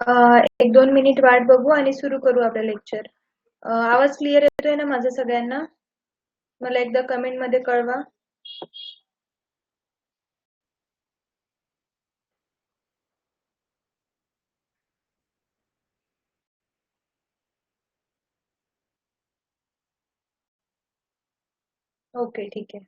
एक 2 मिनिट वाट बघू आणि सुरू करू आपलं लेक्चर. आवाज क्लिअर येतोय ना माझा सगळ्यांना? मला एकदा कमेंट मध्ये कळवा. ओके, ठीक आहे.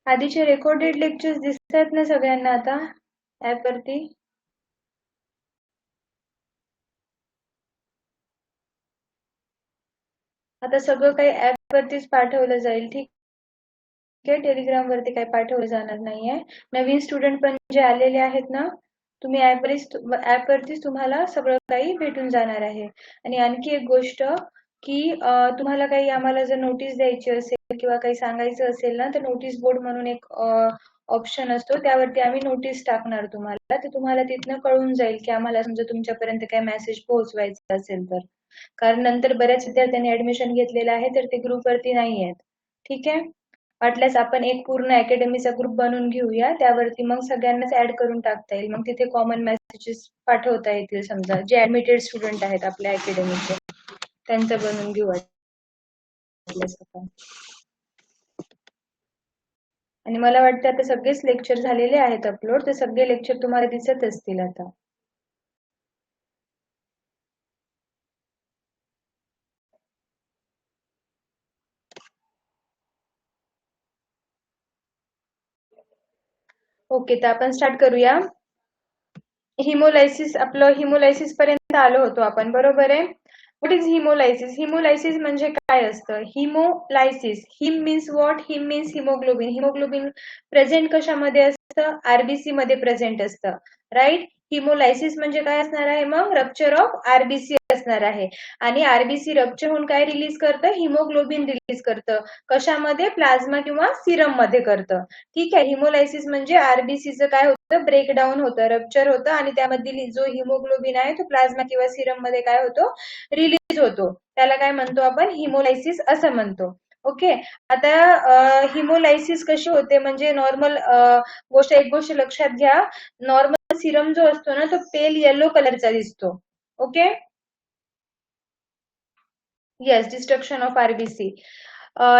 आधीचे रेकॉर्डेड लेक्चर्स दिसतात ना सगळ्यांना आता ऍप वरती? आता सगळं काही ऍप वरतीच पाठवलं जाईल, ठीक आहे. टेलिग्राम वरती काही पाठवलं जाणार नाहीये. नवीन स्टुडंट पण जे आलेले आहेत ना, तुम्ही ऍप वरतीच तुम्हाला सगळं काही भेटून जाणार आहे. आणि आणखी एक गोष्ट की तुम्हाला काही आम्हाला जर नोटीस द्यायची असेल किंवा काही सांगायचं असेल ना, तर नोटीस बोर्ड म्हणून एक ऑप्शन असतो, त्यावरती आम्ही नोटीस टाकणार तुम्हाला. तर तुम्हाला तिथनं कळून जाईल की आम्हाला समजा तुमच्यापर्यंत काही मेसेज पोहोचवायचा असेल तर. कारण नंतर बऱ्याच विद्यार्थ्यांनी ऍडमिशन घेतलेलं आहे तर ते ग्रुपवरती नाही आहेत, ठीक आहे. वाटल्यास आपण एक पूर्ण अकॅडमीचा ग्रुप बनवून घेऊया, त्यावरती मग सगळ्यांनाच ऍड करून टाकता येईल. मग तिथे कॉमन मेसेजेस पाठवता येतील. समजा जे ऍडमिटेड स्टुडंट आहेत आपल्या अकॅडमीचे त्यांचं बनवून घेऊ वाटल्यास आपण. आणि मला वाटतं आता सगळेच लेक्चर झालेले आहेत अपलोड, तर सगळे लेक्चर तुम्हाला दिसत असतील आता. ओके, तर आपण स्टार्ट करूया. हिमोलायसिस, आपलं हिमोलायसिस पर्यंत आलो होतो आपण, बरोबर आहे. What is हिमोलायसिस? हिमोलायसिस म्हणजे काय असतं? Haemolysis, haem means what? Haem means haemoglobin. Haemoglobin present कशामध्ये असतं? आरबीसी मध्ये प्रेझेंट असतं, राईट. हिमोलायसिस म्हणजे काय असणार आहे मग? रप्चर ऑफ आरबीसी असणार आहे. आणि आरबीसी रप्चर होऊन काय रिलीज करतं? हिमोग्लोबिन रिलीज करतं. कशामध्ये? प्लाझ्मा किंवा सिरम मध्ये करतं, ठीक आहे. हिमोलायसिस म्हणजे आरबीसीचं काय होतं? ब्रेकडाऊन होतं, रप्चर होतं आणि त्यामधील जो हिमोग्लोबिन आहे तो प्लाझ्मा किंवा सिरम मध्ये काय होतो? रिलीज होतो. त्याला काय म्हणतो आपण? हिमोलायसिस असं म्हणतो. ओके. आता हिमोलायसिस कशी होते म्हणजे नॉर्मल एक गोष्ट लक्षात घ्या. नॉर्मल सिरम जो असतो ना तो पेल येलो कलरचा दिसतो. Okay. Yes, destruction of RBC.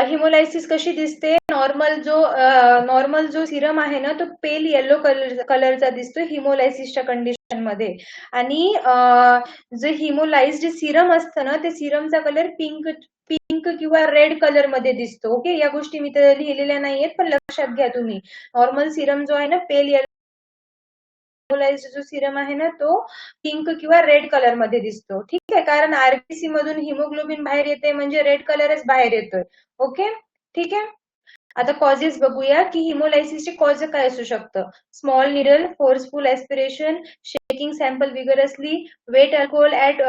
Haemolysis कशी दिसते? नॉर्मल जो सिरम आहे ना तो पेल येलो कलरचा दिसतो हिमोलायसिसच्या कंडिशन मध्ये. आणि जे हिमोलाइज्ड सिरम असतं ना ते सिरमचा कलर पिंक किंवा रेड कलर मध्ये दिसतो. ओके. या गोष्टी मी तर लिहिलेल्या नाहीयेत पण लक्षात घ्या तुम्ही. नॉर्मल सिरम जो आहे ना पेल येलो जो सिरम आहे ना तो पिंक किंवा रेड कलर मध्ये दिसतो, ठीक आहे. कारण आरबीसी मधून हिमोग्लोबिन बाहेर येते म्हणजे रेड कलरच बाहेर येतोय. ओके, ठीक आहे. आता कॉजेस बघूया की हिमोलायसिसचे कॉज काय असू शकतं. Small needle, forceful aspiration, shaking sample vigorously, wet alcohol at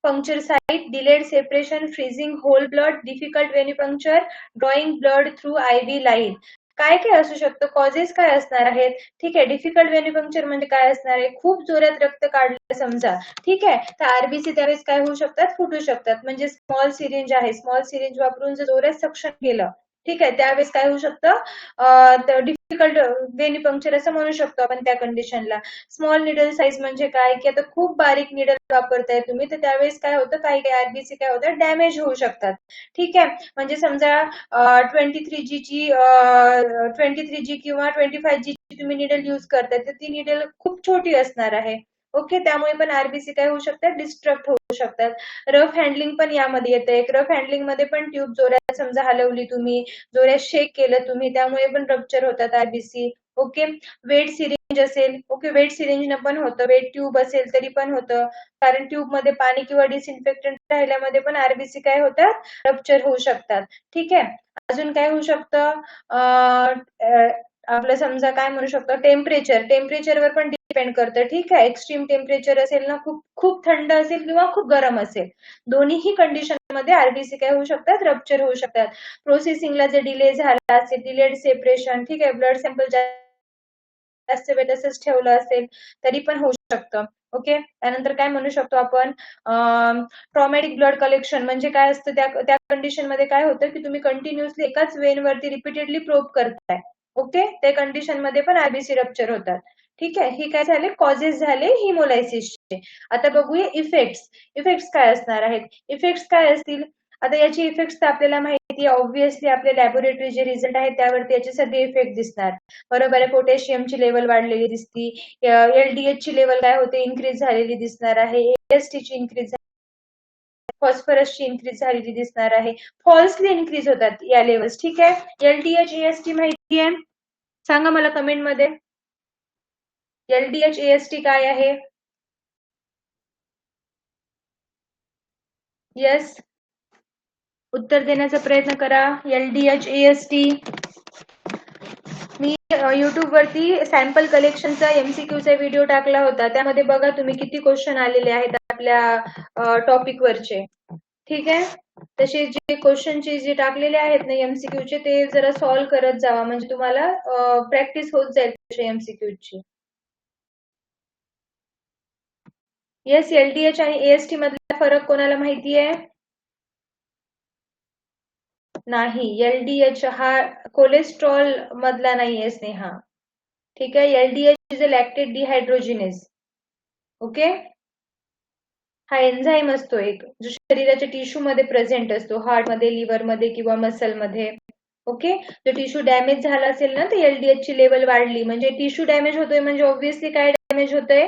puncture site, delayed separation, freezing whole blood, difficult venepuncture, drawing blood through IV line. काय काय असू शकतं, कॉजेस काय असणार आहेत. ठीक आहे, डिफिकल्ट वेन्युपंक्चर म्हणजे काय असणार आहे, खूप जोरात रक्त काढलं समजा. ठीक आहे, तर आरबीसी त्यावेळेस काय होऊ शकतात, फुटू शकतात. म्हणजे स्मॉल सिरिंज आहे, स्मॉल सिरिंज वापरून जर जोरात सक्शन केलं, ठीक आहे, त्यावेळेस काय होऊ शकतं, डिफिकल्ट वेन्युपंक्चर असं म्हणू शकतो आपण त्या कंडिशनला. स्मॉल निडल साईज म्हणजे काय, की आता खूप बारीक निडल वापरताय तुम्ही, तर त्यावेळेस काय होतं, काही काही आरबीसी काय होतं, डॅमेज होऊ शकतात. ठीक आहे, म्हणजे समजा 23G किंवा 25G तुम्ही निडल यूज करताय, तर ती निडल खूप छोटी असणार आहे. ओके, त्यामुळे पण आरबीसी काय होऊ शकतात, डिस्ट्रक्ट होऊ शकतात. रफ हँडलिंग पण यामध्ये येते. एक रफ हँडलिंग मध्ये पण ट्यूब जोरात समजा हलवली तुम्ही, जोरात शेक केलं तुम्ही, त्यामुळे पण रप्चर होतात आरबीसी. ओके, वेट सिरिंज असेल, ओके, वेट सिरिंज पण होतं, वेट ट्यूब असेल तरी पण होतं, कारण ट्यूब मध्ये पाणी किंवा डिसइन्फेक्टंट राहिल्यामध्ये पण आरबीसी काय होतात, रप्चर होऊ शकतात. ठीक आहे, अजून काय होऊ शकतं, आपलं समजा काय म्हणू शकतो, टेम्परेचरवर पण डिपेंड करतं. ठीक आहे, एक्स्ट्रीम टेम्परेचर असेल ना, खूप खूप थंड असेल किंवा खूप गरम असेल, दोन्हीही कंडिशन मध्ये आरबीसी काय होऊ शकतात, रप्चर होऊ शकतात. प्रोसेसिंगला जर डिले झाला असेल, डिलेड सेपरेशन, ठीक आहे, ब्लड सॅम्पल जास्त वेळ तसंच ठेवलं असेल तरी पण होऊ शकतं. ओके, त्यानंतर काय म्हणू शकतो आपण, ट्रॉमॅटिक ब्लड कलेक्शन म्हणजे काय असतं, त्या कंडिशन मध्ये काय होतं की तुम्ही कंटिन्युअसली एकाच वेन वरती रिपीटेडली प्रोब करताय. ओके, त्या कंडिशन मध्ये पण आरबीसी रप्चर होतात. ठीक आहे, हे काय झाले, कॉजेस झाले हिमोलायसिसचे. आता बघूया इफेक्ट्स. इफेक्ट्स काय असणार आहेत, इफेक्ट्स काय असतील. आता याचे इफेक्ट्स तर आपल्याला माहिती आहे, ऑब्व्हियसली आपले लॅबोरेटरी जे रिझल्ट आहेत त्यावरती याचे सगळे इफेक्ट दिसणार. बरोबर आहे, पोटॅशियमची लेवल वाढलेली दिसती, एलडीएच ची लेवल काय होते, इन्क्रीज झालेली दिसणार आहे, एएसटी ची इन्क्रीज, फॉस्फरसची इन्क्रीज झालेली दिसणार आहे. फॉल्सली इन्क्रीज होतात या लेवल्स. ठीक आहे, एलडीएच एएसटी माहिती आहे, सांगा मला कमेंट मध्ये, एलडीएच एएसटी काय आहे. यस, उत्तर देण्याचा प्रयत्न करा. एलडीएच एएसटी, मी युट्यूब वरती सॅम्पल कलेक्शनचा एमसीक्यूचा व्हिडिओ टाकला होता, त्यामध्ये बघा तुम्ही किती क्वेश्चन आलेले आहेत आपल्या टॉपिक वरचे. ठीक आहे, तसे जे क्वेश्चनचे जे टाकलेले आहेत ना एमसीक्यूचे, ते जरा सॉल्व्ह करत जावा, म्हणजे तुम्हाला प्रॅक्टिस होत जाईल तसे एमसीक्यूची. येस, एलडीएच आणि एएसटी मधला फरक कोणाला माहिती आहे. नाही, एलडीएच हा कोलेस्ट्रॉल मधला नाहीये स्नेहा. ठीक आहे, LDH is a lactate डिहायड्रोजिनेस. Okay, हा एन्झाईम असतो एक, जो शरीराच्या टिश्यू मध्ये प्रेझेंट असतो, हार्ट मध्ये, लिव्हर मध्ये किंवा मसल मध्ये. ओके, जर टिश्यू डॅमेज झाला असेल ना, तर एलडीएच ची लेवल वाढली, म्हणजे टिश्यू डॅमेज होतोय म्हणजे ऑब्व्हियसली काय डॅमेज होतंय,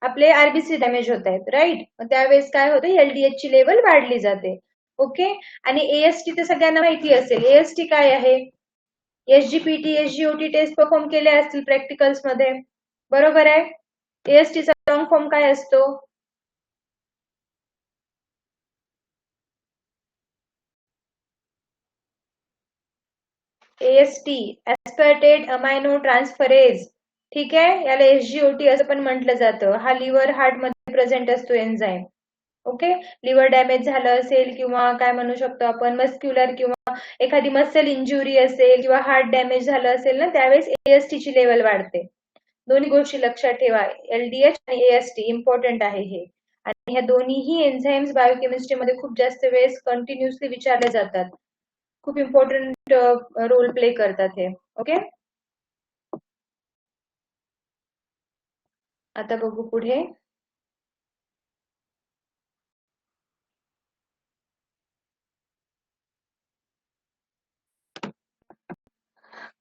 आपले आरबीसी डॅमेज होत आहेत, राईट. त्यावेळेस काय होतं, एलडीएच ची लेवल वाढली जाते. ओके, आणि एएसटी तर सगळ्यांना माहिती असेल. एएसटी काय आहे, एसजीपीटी, एसजीओटी टेस्ट परफॉर्म केले असतील प्रॅक्टिकल्स मध्ये, बरोबर आहे. एएसटीचा लॉंग फॉर्म काय असतो, एएसटी, एस्पर्टेट अमायनो ट्रान्सफरेज. ठीक आहे, याला एसजीओटी असं पण म्हटलं जातं. हा लिव्हर हार्ट मध्ये प्रेझेंट असतो एन्झाईम. ओके, लिव्हर डॅमेज झालं असेल किंवा काय म्हणू शकतो आपण, मस्क्युलर किंवा एखादी मसल इंजुरी असेल किंवा हार्ट डॅमेज झालं असेल ना, त्यावेळेस एएसटी ची लेवल वाढते. दोन्ही गोष्टी लक्षात ठेवा, एलडीएच आणि एएसटी इम्पॉर्टंट आहे हे. आणि ह्या दोन्हीही एन्झाईम्स बायोकेमिस्ट्रीमध्ये खूप जास्त वेळेस कंटिन्युअसली विचारले जातात, खूप इम्पॉर्टंट रोल प्ले करतात हे. ओके, आता बघू पुढे.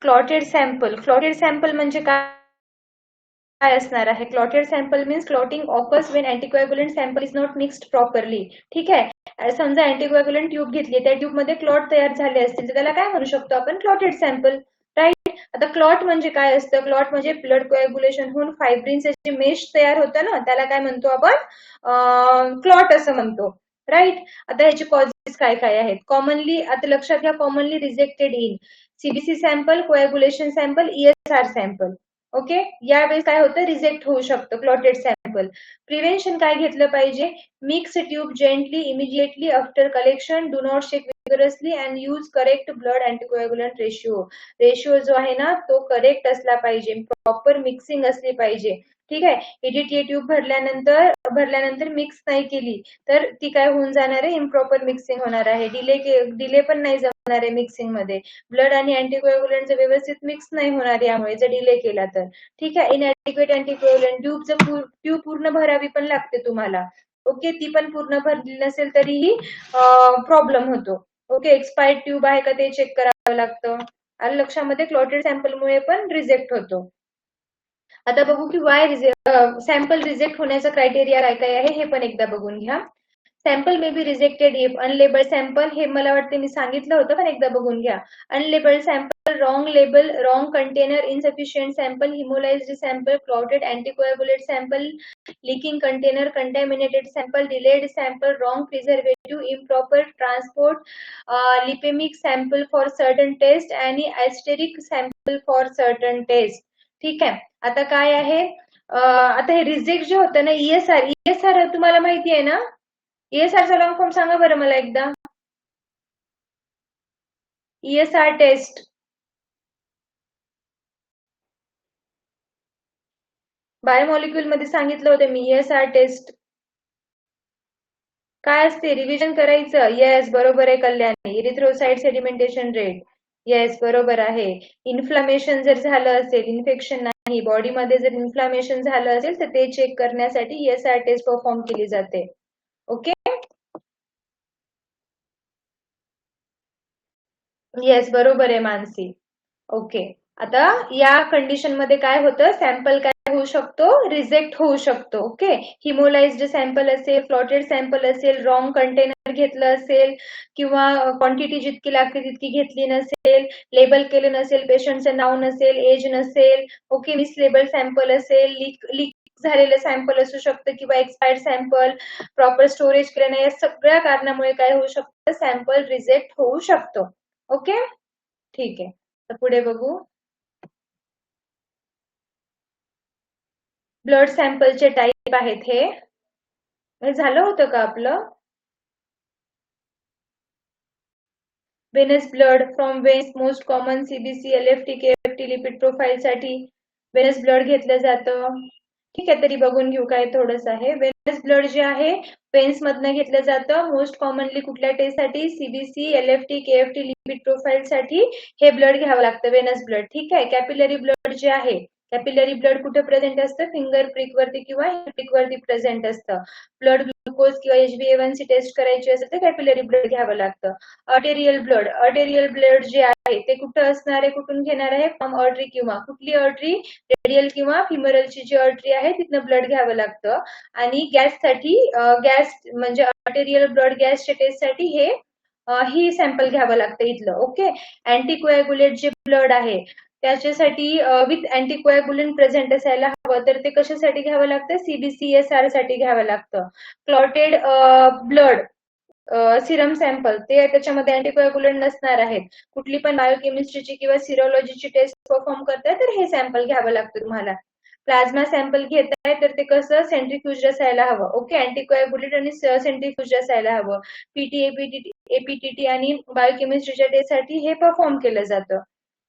क्लॉटेड सॅम्पल म्हणजे काय असणार आहे. Clotted sample means clotting occurs when anticoagulant sample is not mixed properly. ठीक आहे, समजा अँटीकोएग्युलंट ट्यूब घेतली, त्या ट्यूब मध्ये क्लॉट तयार झाले असतील, तर त्याला काय म्हणू शकतो आपण, क्लॉटेड सॅम्पल, राईट. आता क्लॉट म्हणजे काय असतं, क्लॉट म्हणजे ब्लड कोएग्युलेशन होऊन फायब्रिनचे जे मेश तयार होतं ना, त्याला काय म्हणतो आपण, क्लॉट असं म्हणतो, राईट. आता ह्याचे कॉजेस काय काय आहेत, कॉमनली आता लक्षात घ्या, commonly rejected in CBC sample, coagulation sample, ESR sample. Okay, यावेळेस काय होतं, रिजेक्ट होऊ शकतं क्लॉटेड सॅम्पल. प्रिव्हेन्शन काय घेतलं पाहिजे, mix tube gently immediately after collection, do not shake vigorously and use correct blood anticoagulant ratio. Ratio जो आहे ना तो करेक्ट असला पाहिजे, प्रॉपर मिक्सिंग असली पाहिजे. ठीक आहे, EDTA ट्यूब भरल्यानंतर मिक्स नाही केली तर ती काय होऊन जाणार आहे, इम्प्रॉपर मिक्सिंग होणार आहे, डिले पण नाही जमणार आहे मिक्सिंग मध्ये. ब्लड आणि अँटीकोॲग्युलंट व्यवस्थित मिक्स नाही होणार यामुळे जर डिले केला तर. ठीक आहे, इनएडिक्वेट अँटीकोॲग्युलंट ट्यूब पूर्ण भरावी पण लागते तुम्हाला. ओके, ती पण पूर्ण भरली नसेल तरीही प्रॉब्लेम होतो. ओके, एक्सपायर्ड ट्यूब आहे का ते चेक करावं लागतं. आलं लक्षामध्ये, क्लॉटेड सॅम्पलमुळे पण रिजेक्ट होतो. आता बघू की वाय सॅम्पल रिजेक्ट होण्याचा क्रायटेरिया काय काय आहे हे पण एकदा बघून घ्या. Sample may be rejected if unlabelled sample, हे मला वाटते मी सांगितलं होतं पण एकदा बघून घ्या. Unlabelled sample, wrong label, wrong container, insufficient sample, haemolysed sample, clotted anticoagulate sample, leaking container, contaminated sample, delayed sample, wrong preservative, improper transport, lipaemic sample for certain test आणि icteric sample for certain test. ठीक आहे, आता काय आहे, आता हे reject जे होतं ना, ESR तुम्हाला माहिती आहे ना, ESR चा लॉंग फॉर्म सांगा बरं मला एकदा. ESR टेस्ट, बायोमॉलिक्यूल मध्ये सांगितलं होतं मी. ESR टेस्ट काय असते, रिव्हिजन करायचं. येस, बरोबर आहे Kalyani. Erythrocyte sedimentation rate, yes बरोबर आहे. इन्फ्लामेशन जर झालं असेल, इन्फेक्शन नाही, बॉडीमध्ये जर इन्फ्लामेशन झालं असेल तर ते चेक करण्यासाठी ESR टेस्ट परफॉर्म केली जाते. ओके, येस बरोबर आहे मानसी. ओके, आता या कंडिशन मध्ये काय होतं, सॅम्पल काय होऊ शकतो, रिजेक्ट होऊ शकतो. ओके, हिमोलाइज्ड सॅम्पल असेल, फ्लॉटेड सॅम्पल असेल, रॉंग कंटेनर घेतलं असेल किंवा क्वांटिटी जितकी लागते तितकी घेतली नसेल, लेबल केलं नसेल, पेशंटचं नाव नसेल, एज नसेल, ओके, मिसलेबल सॅम्पल असेल, लीक झालेलं सॅम्पल असू शकतं किंवा एक्सपायर्ड सॅम्पल, प्रॉपर स्टोरेज केलं नाही, या सगळ्या कारणामुळे काय होऊ शकतं, सॅम्पल रिजेक्ट होऊ शकतो. ओके, ठीक आहे, तर पुढे बघू. ब्लड सॅम्पलचे टाईप आहेत हे झालं होतं का आपलं. Venous blood from veins, most common CBC, LFT, KFT lipid profile साठी वेनस ब्लड घेतलं जातं. ठीक आहे, तरी बघून घेऊ काय थोडंसं आहे. वेनस ब्लड जे आहे वेन्स मधनं घेतलं जातं. मोस्ट कॉमनली कुठल्या टेस्ट साठी, CBC, LFT, KFT lipid profile साठी हे ब्लड घ्यावं लागतं, वेनस ब्लड. ठीक आहे, कॅपिलरी ब्लड जे आहे, कॅपिलरी ब्लड कुठे प्रेझेंट असतं, फिंगर प्रिक वरती किंवा प्रिक वरती प्रेझेंट असतं. ब्लड ग्लुकोज किंवा HbA1c टेस्ट करायची असेल तर कॅपिलरी ब्लड घ्यावं लागतं. अर्टेरियल ब्लड जे आहे ते कुठं असणार आहे, कुठून घेणार आहे, फ्रॉम अर्टरी, किंवा कुठली अर्टरी, रेडियल किंवा फिमरलची जी अर्टरी आहे तिथनं ब्लड घ्यावं लागतं. आणि गॅससाठी, गॅस म्हणजे अर्टेरियल ब्लड गॅसच्या टेस्टसाठी ही सॅम्पल घ्यावं लागतं इथलं. ओके, अँटीकोॲग्युलेट जे ब्लड आहे त्याच्यासाठी विथ अँटीकोॲग्युलंट प्रेझेंट असायला हवं, तर ते कशासाठी घ्यावं लागतं, CBCSR साठी घ्यावं लागतं. क्लॉटेड ब्लड सिरम सॅम्पल, ते त्याच्यामध्ये अँटीकोॲग्युलंट नसणार आहेत. कुठली पण बायोकेमिस्ट्रीची किंवा सिरोलॉजीची टेस्ट परफॉर्म करताय तर हे सॅम्पल घ्यावं लागतं तुम्हाला. प्लाझ्मा सॅम्पल घेताय तर ते कसं, सेंट्रीफ्युज असायला हवं. ओके, अँटीकोॲग्युलेट आणि सेंट्रीफ्युज असायला हवं. PT, APTT आणि बायोकेमिस्ट्रीच्या टेस्टसाठी हे परफॉर्म केलं जातं.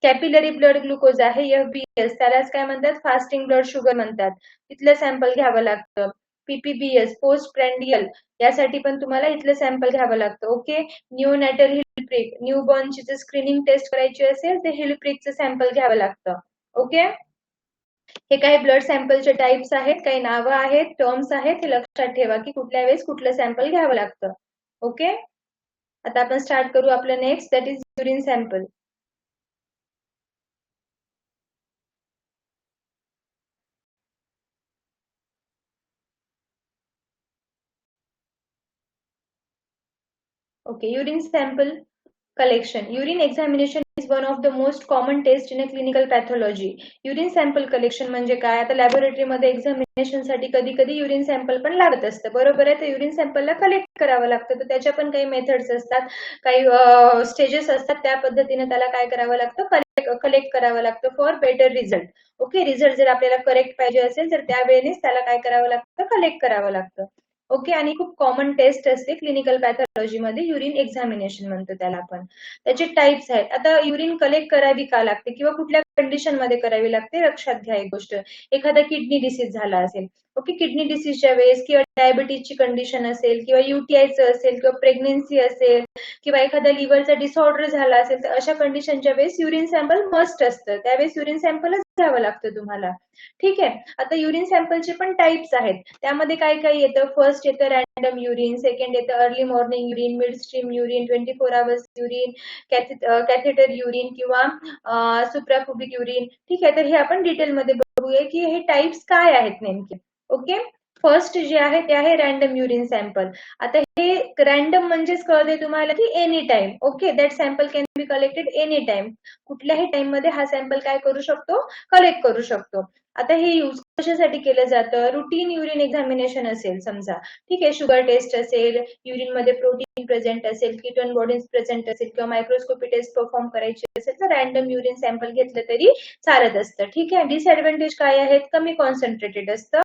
कॅपिलरी ब्लड ग्लुकोज आहे, FBS, त्यालाच काय म्हणतात, फास्टिंग ब्लड शुगर म्हणतात, तिथलं सॅम्पल घ्यावं लागतं. PPBS, पोस्ट प्रँडियल, यासाठी पण तुम्हाला इथलं सॅम्पल घ्यावं लागतं. ओके, न्यूनॅटल हिलप्रिक, न्यूबॉर्नची जर स्क्रीनिंग टेस्ट करायची असेल तर हिलप्रिकचं सॅम्पल घ्यावं लागतं. ओके, हे काही ब्लड सॅम्पलचे टाइप्स आहेत, काही नावं आहेत, टर्म्स आहेत, हे लक्षात ठेवा की कुठल्या वेळेस कुठलं सॅम्पल घ्यावं लागतं. ओके, आता आपण स्टार्ट करू आपलं next, that is urine sample. Okay, urine sample Collection. Urine examination is one of the most common test in a clinical pathology. Urine sample collection म्हणजे काय? आता लॅबोरेटरी मध्ये एक्झामिनेशन साठी कधी कधी युरिन सॅम्पल पण लागत असतं, बरोबर आहे. तर युरिन सॅम्पलला कलेक्ट करावं लागतं, तर त्याच्या पण काही मेथड्स असतात, काही स्टेजेस असतात. त्या पद्धतीने त्याला काय करावं लागतं, कलेक्ट करावं लागतं for better result. Okay, result जर आपल्याला करेक्ट पाहिजे असेल तर त्यावेळेस त्याला काय करावं लागतं, कलेक्ट करावं लागतं. ओके, आणि खूप कॉमन टेस्ट असते क्लिनिकल पॅथॉलॉजी मध्ये, युरिन एक्झामिनेशन म्हणतो त्याला आपण. त्याचे टाइप्स आहेत. आता युरिन कलेक्ट करावी का लागते किंवा कुठल्या कंडिशन मध्ये करावी लागते, लक्षात घ्या एक गोष्ट. एखादा किडनी डिसीज झाला असेल, ओके, किडनी डिसीजच्या वेळेस किंवा डायबिटीजची कंडिशन असेल किंवा युटीआयचं असेल किंवा प्रेग्नेन्सी असेल किंवा एखादा लिव्हरचा डिसऑर्डर झाला असेल, तर अशा कंडिशनच्या वेळेस युरिन सॅम्पल मस्ट असतं. त्यावेळेस युरिन सॅम्पलच घ्यावं लागतं तुम्हाला. ठीक आहे. आता युरिन सॅम्पलचे पण टाइप्स आहेत. त्यामध्ये काय काय येतं, फर्स्ट येतं रॅन्डम युरिन, सेकंड येतं early morning urine, mid stream urine, 24 hours urine, catheter urine किंवा सुप्रापुबिक युरिन. ठीक आहे. तर हे आपण डिटेलमध्ये बघूया की हे टाइप्स काय आहेत नेमके. ओके, फर्स्ट जे आहे ते आहे रॅन्डम युरिन सॅम्पल. आता हे रॅन्डम म्हणजेच कळते तुम्हाला की any time. Okay, that sample can be collected any time. कुठल्याही टाइम मध्ये हा सॅम्पल काय करू शकतो, कलेक्ट करू शकतो. आता हे यूज कशासाठी केलं जातं, रुटीन युरिन एक्झामिनेशन असेल समजा, ठीक आहे, शुगर टेस्ट असेल, युरिन मध्ये प्रोटीन प्रेझेंट असेल, कीटोन बॉडीज प्रेझेंट असेल किंवा मायक्रोस्कोपी टेस्ट परफॉर्म करायची असेल तर रॅन्डम युरिन सॅम्पल घेतलं तरी चालत असतं. ठीक आहे. डिसएडव्हान्टेज काय आहेत, कमी कॉन्सन्ट्रेटेड असतं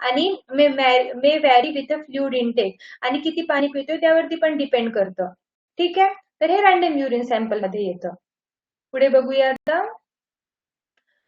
आणि may vary with a fluid intake, आणि किती पाणी पितोय त्यावरती पण डिपेंड करतं. ठीक आहे. तर हे रॅन्डम युरिन सॅम्पल मध्ये येतं. पुढे बघूया आता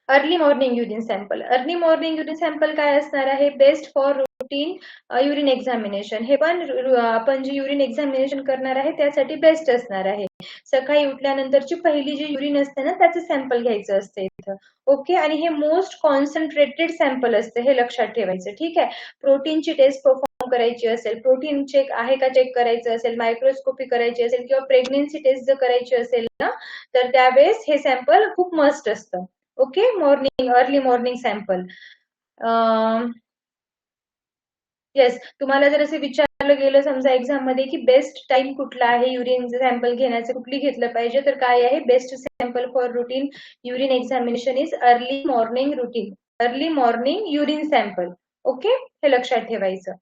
early morning urine sample. Early morning urine sample काय असणार आहे, best for routine urine examination. हे पण आपण जे युरिन एक्झामिनेशन करणार आहे त्यासाठी बेस्ट असणार आहे. सकाळी उठल्यानंतरची पहिली जी युरिन असते ना, त्याचं सॅम्पल घ्यायचं असते इथं. ओके, आणि हे मोस्ट कॉन्सन्ट्रेटेड सॅम्पल असतं, हे लक्षात ठेवायचं. ठीक आहे. प्रोटीनची टेस्ट परफॉर्म करायची असेल, प्रोटीन चेक आहे का चेक करायचं असेल, मायक्रोस्कोपी करायची असेल किंवा प्रेग्नेन्सी टेस्ट जर करायची असेल ना, तर त्यावेळेस हे सॅम्पल खूप मस्ट असतं. Okay, morning early morning sample. Yes, तुम्हाला जर असं विचारलं गेलं समजा एक्झाम मध्ये की बेस्ट टाइम कुठला आहे युरिन सॅम्पल घेण्याचं, कुठली घेतलं पाहिजे, तर काय आहे, best sample for routine urine examination is early morning routine, early morning urine sample. Okay, हे लक्षात ठेवायचं.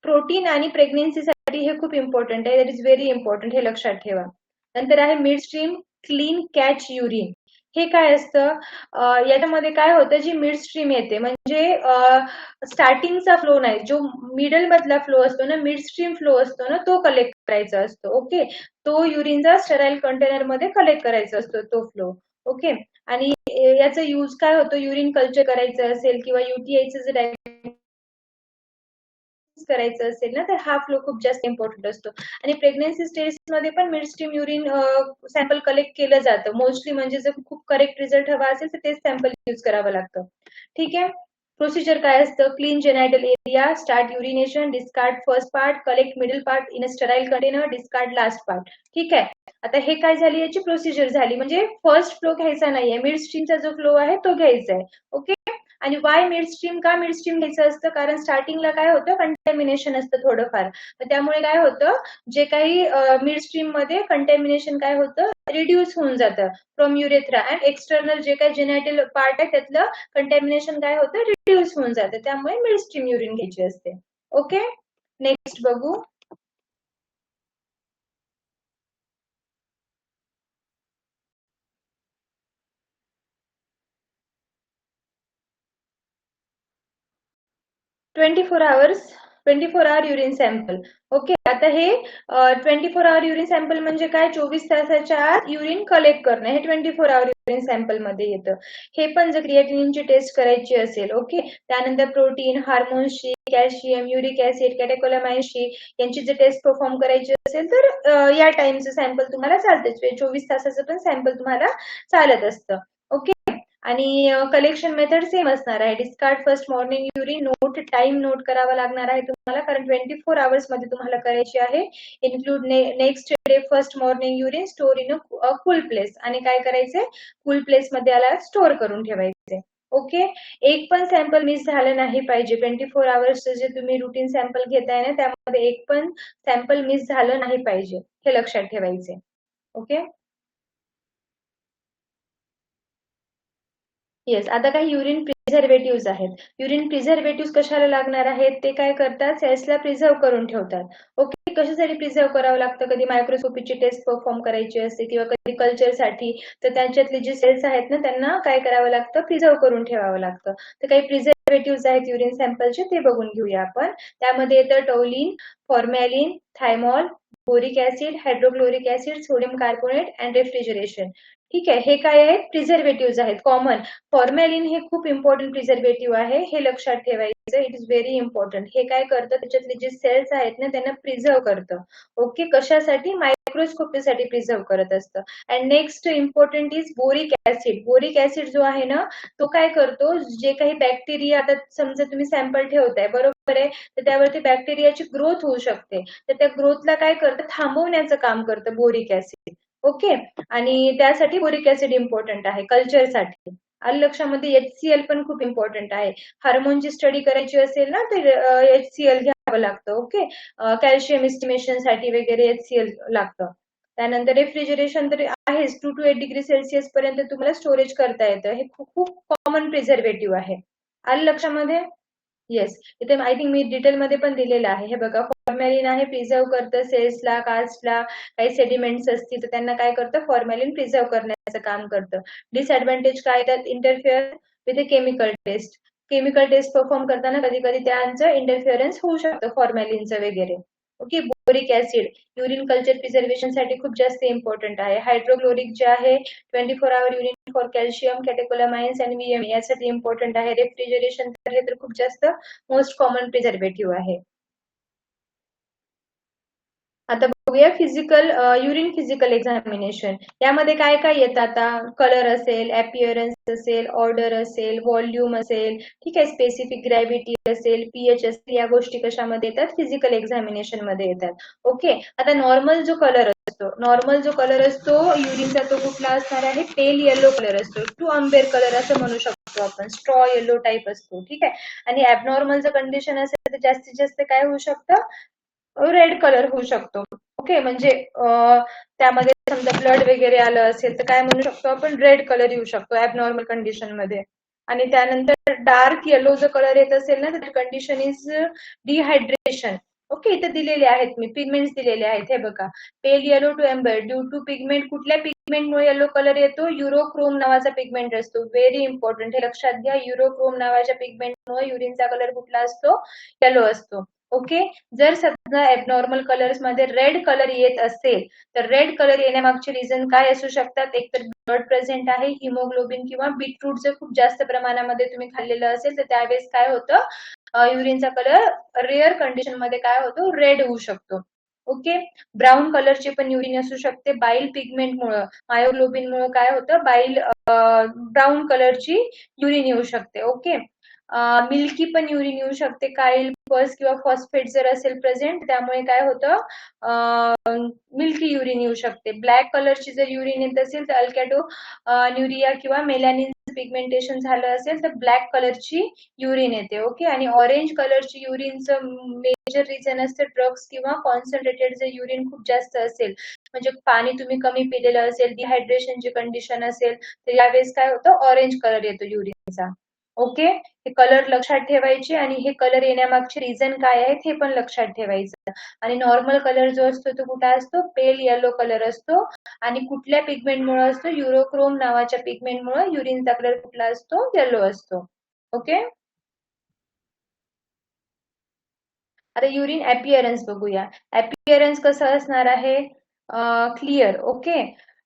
प्रोटीन आणि प्रेग्नेन्सीसाठी हे खूप इम्पॉर्टंट आहे, दॅट इज व्हेरी इम्पॉर्टंट, हे लक्षात ठेवा. नंतर आहे mid stream clean catch urine. हे काय असतं, याच्यामध्ये काय होतं, जी मिड स्ट्रीम येते म्हणजे स्टार्टिंगचा फ्लो नाही, जो मिडल मधला फ्लो असतो ना, मिड स्ट्रीम फ्लो असतो ना, तो कलेक्ट करायचा असतो. ओके, तो युरिनचा स्टराईल कंटेनर मध्ये कलेक्ट करायचा असतो तो फ्लो. ओके, आणि याचा यूज काय होतो, युरिन कल्चर करायचं असेल किंवा युटीआयचं जर करायचं असेल ना, तर हा फ्लो खूप जास्त इम्पॉर्टंट असतो. आणि प्रेग्नन्सी स्टेज मध्ये पण mid stream urine sample collect केलं जातं मोस्टली, म्हणजे जर खूप करेक्ट रिझल्ट हवा असेल तर तेच सॅम्पल यूज करावं लागतं. ठीक आहे. प्रोसिजर काय असतं, clean genital area, start urination, discard first part, collect middle part in a sterile container, discard last part. ठीक आहे. आता हे काय झाली, याची प्रोसिजर झाली, म्हणजे फर्स्ट फ्लो घ्यायचा नाहीये, मिड स्ट्रीमचा जो फ्लो आहे तो घ्यायचा आहे. ओके, आणि वाय मिड स्ट्रीम, का मिड स्ट्रीम घ्यायचं असतं, कारण स्टार्टिंगला काय होतं, कंटॅमिनेशन असतं थोडंफार, तर त्यामुळे काय होतं, जे काही मिड स्ट्रीम मध्ये कंटॅमिनेशन काय होतं, रिड्यूस होऊन जातं फ्रॉम युरेथ्रा, अँड एक्सटर्नल जे काही जेनायटल पार्ट आहे त्यातलं कंटॅमिनेशन काय होतं, रिड्यूस होऊन जातं. त्यामुळे मिड स्ट्रीम युरिन घ्यायची असते. ओके, नेक्स्ट बघू. 24 hours 24 hour urine sample. Okay, आता हे 24 आवर युरिन सॅम्पल म्हणजे काय, 24 तासाच्या आत युरिन कलेक्ट करणं, हे 24 आवर युरिन सॅम्पल मध्ये येतं. हे पण जर क्रिएटिनिनची टेस्ट करायची असेल, ओके, त्यानंतर प्रोटीन, हार्मोन्सची, कॅल्शियम, युरिक ऍसिड, कॅटेकोलामाइनची यांची जर टेस्ट परफॉर्म करायची असेल तर या टाइमचं सॅम्पल तुम्हाला चालतं, 24 तासाचं पण सॅम्पल तुम्हाला चालत असतं. ओके, आणि कलेक्शन मेथड सेम असणार आहे, discard first morning urine, note time note करावा लागणार आहे तुम्हाला, कारण 24 आवर्स मध्ये तुम्हाला करायची आहे. Include next day first morning urine, store in a cool place, आणि काय करायचंय, कूल प्लेस मध्ये याला स्टोर करून ठेवायचे. ओके, एक पण सॅम्पल मिस झालं नाही पाहिजे. 24 आवर्स जे तुम्ही रुटीन सॅम्पल घेताय ना, त्यामध्ये एक पण सॅम्पल मिस झालं नाही पाहिजे, हे लक्षात ठेवायचे. ओके. येस, आता काही युरिन प्रिझर्वेटिव्ह आहेत. युरिन प्रिझर्वेटिव्ह कशाला लागणार आहेत? ते काय करतात? सेल्सला प्रिझर्व करून ठेवतात. ओके, कशासाठी प्रिझर्व करावं लागतं? कधी मायक्रोस्कोपीची टेस्ट परफॉर्म करायची असते किंवा कधी कल्चरसाठी, तर त्यांच्यातले जे सेल्स आहेत ना, त्यांना काय करावं लागतं? प्रिझर्व करून ठेवावं लागतं. तर काही प्रिझर्वेटिव्ह आहेत युरिन सॅम्पलचे, ते बघून घेऊया आपण. त्यामध्ये येतं toluene, formalin, thymol, boric acid, hydrochloric acid, sodium carbonate and refrigeration. ठीक आहे, हे काय आहेत? प्रिझर्वेटिव्ह आहेत कॉमन. फॉर्मॅलिन हे खूप इम्पॉर्टंट प्रिझर्वेटिव्ह आहे, हे लक्षात ठेवायचं. It is very important. हे काय करतं? त्याच्यातले जे सेल्स आहेत ना, त्यांना प्रिझर्व करतं. ओके, कशासाठी? मायक्रोस्कोपीसाठी प्रिझर्व करत असतं. And next important is boric acid. Boric acid जो आहे ना, तो काय करतो? जे काही बॅक्टेरिया, आता समजा तुम्ही सॅम्पल ठेवताय, बरोबर आहे, तर त्यावरती बॅक्टेरियाची ग्रोथ होऊ शकते. तर त्या ग्रोथला काय करतं? थांबवण्याचं काम करतं बोरिक ऍसिड. ओके, आणि त्यासाठी बोरिक ऍसिड इम्पॉर्टंट आहे कल्चरसाठी. आलं लक्षामध्ये? HCl पण खूप इम्पॉर्टंट आहे. हार्मोनची स्टडी करायची असेल ना, तर HCl घ्यावं लागतं. ओके, कॅल्शियम इस्टिमेशन साठी वगैरे HCl लागतं. त्यानंतर रेफ्रिजरेशन तर आहेच. 2 to 8 डिग्री सेल्सिअस पर्यंत तुम्हाला स्टोरेज करता येतं. हे खूप खूप कॉमन प्रिझर्वेटिव्ह आहे. आलं लक्षामध्ये? येस, इथे आय थिंक मी डिटेलमध्ये पण दिलेलं आहे. हे बघा, फॉर्मॅलिन आहे, प्रिझर्व करतं सेल्सला, कास्टला. काही सेडिमेंट्स असतील तर त्यांना काय करतं? फॉर्मॅलिन प्रिझर्व करण्याचं काम करतं. डिसएडव्हान्टेज काय येतात? Interfere with chemical test. Chemical test perform करताना कधी कधी त्यांचं इंटरफिअरन्स होऊ शकतं फॉर्मॅलिनचं वगैरे. Okay, boric acid urine culture preservation साठी खूप जास्त इम्पॉर्टंट आहे. हायड्रोक्लोरिक जे आहे 24 hour urine for calcium, catecholamines आणि VME यासाठी इम्पॉर्टंट आहे. रेफ्रिजरेशन तर खूप जास्त मोस्ट कॉमन प्रिझर्वेटिव्ह आहे. आता बघूया फिजिकल युरिन फिजिकल एक्झामिनेशन. यामध्ये काय काय येतं? आता कलर असेल, अपिअरन्स असेल, ऑर्डर असेल, व्हॉल्यूम असेल, ठीक आहे, स्पेसिफिक ग्रॅव्हिटी असेल, पीएच असेल, या गोष्टी कशामध्ये येतात? फिजिकल एक्झामिनेशन मध्ये येतात. ओके, आता नॉर्मल जो कलर असतो, नॉर्मल जो कलर असतो युरिनचा, तो कुठला असणार आहे? पेल येलो कलर असतो. टू अंबेर कलर असं म्हणू शकतो आपण. स्ट्रॉ येलो टाईप असतो. ठीक आहे, आणि ऍबनॉर्मल जर कंडिशन असेल तर जास्तीत जास्त काय होऊ शकतं? रेड कलर होऊ शकतो. ओके, म्हणजे त्यामध्ये समजा ब्लड वगैरे आलं असेल तर काय म्हणू शकतो आपण? रेड कलर येऊ शकतो ऍबनॉर्मल कंडिशन मध्ये. आणि त्यानंतर डार्क येलो जर कलर येत असेल ना, तर कंडिशन इज डिहायड्रेशन. ओके, इथे दिलेले आहेत, मी पिगमेंट्स दिलेले आहेत. हे बघा, pale yellow to amber due to pigment. कुठल्या पिगमेंटमुळे येलो कलर येतो? युरोक्रोम नावाचा पिगमेंट असतो. व्हेरी इम्पॉर्टंट, हे लक्षात घ्या. युरोक्रोम नावाच्या पिगमेंटमुळे युरिनचा कलर कुठला असतो? येलो असतो. ओके, जर सध्या ऍबनॉर्मल कलर्स मध्ये रेड कलर येत असेल तर रेड कलर येण्यामागचे रिझन काय असू शकतात? एकतर ब्लड प्रेझेंट आहे, हिमोग्लोबिन किंवा बीटरूट जर खूप जास्त प्रमाणामध्ये तुम्ही खाल्लेलं असेल तर त्यावेळेस काय होतं? युरिनचा कलर रेअर कंडिशन मध्ये काय होतो? रेड होऊ शकतो. ओके, ब्राऊन कलरची पण युरिन असू शकते. बाईल पिगमेंटमुळे, मायोग्लोबिनमुळे काय होतं? बाईल ब्राऊन कलरची युरिन येऊ शकते. ओके, मिल्की पण युरिन येऊ शकते. काळी पस किंवा फॉस्फेट जर असेल प्रेझेंट, त्यामुळे काय होतं? मिल्की युरिन येऊ शकते. ब्लॅक कलरची जर युरिन येत असेल तर अल्कॅटो न्यूरिया किंवा मेलॅनिन पिगमेंटेशन झालं असेल तर ब्लॅक कलरची युरिन येते. ओके, आणि ऑरेंज कलरची युरिनचं मेजर रिझन असतं ड्रग्स किंवा कॉन्सन्ट्रेटेड जर युरिन खूप जास्त असेल, म्हणजे पाणी तुम्ही कमी पिलेलं असेल, डिहायड्रेशनची कंडिशन असेल, तर यावेळेस काय होतं? ऑरेंज कलर येतो युरिनचा. ओके, हे कलर लक्षात ठेवायचे आणि हे कलर येण्यामागचे रिझन काय आहेत हे पण लक्षात ठेवायचं. आणि नॉर्मल कलर जो असतो तो कुठला असतो? पेल येलो कलर असतो. आणि कुठल्या पिगमेंटमुळे असतो? युरोक्रोम नावाच्या पिगमेंटमुळे युरिनचा कलर कुठला असतो? येलो असतो. ओके, आता युरिन अपिअरन्स बघूया. अपिअरन्स कसं असणार आहे? Clear. Okay,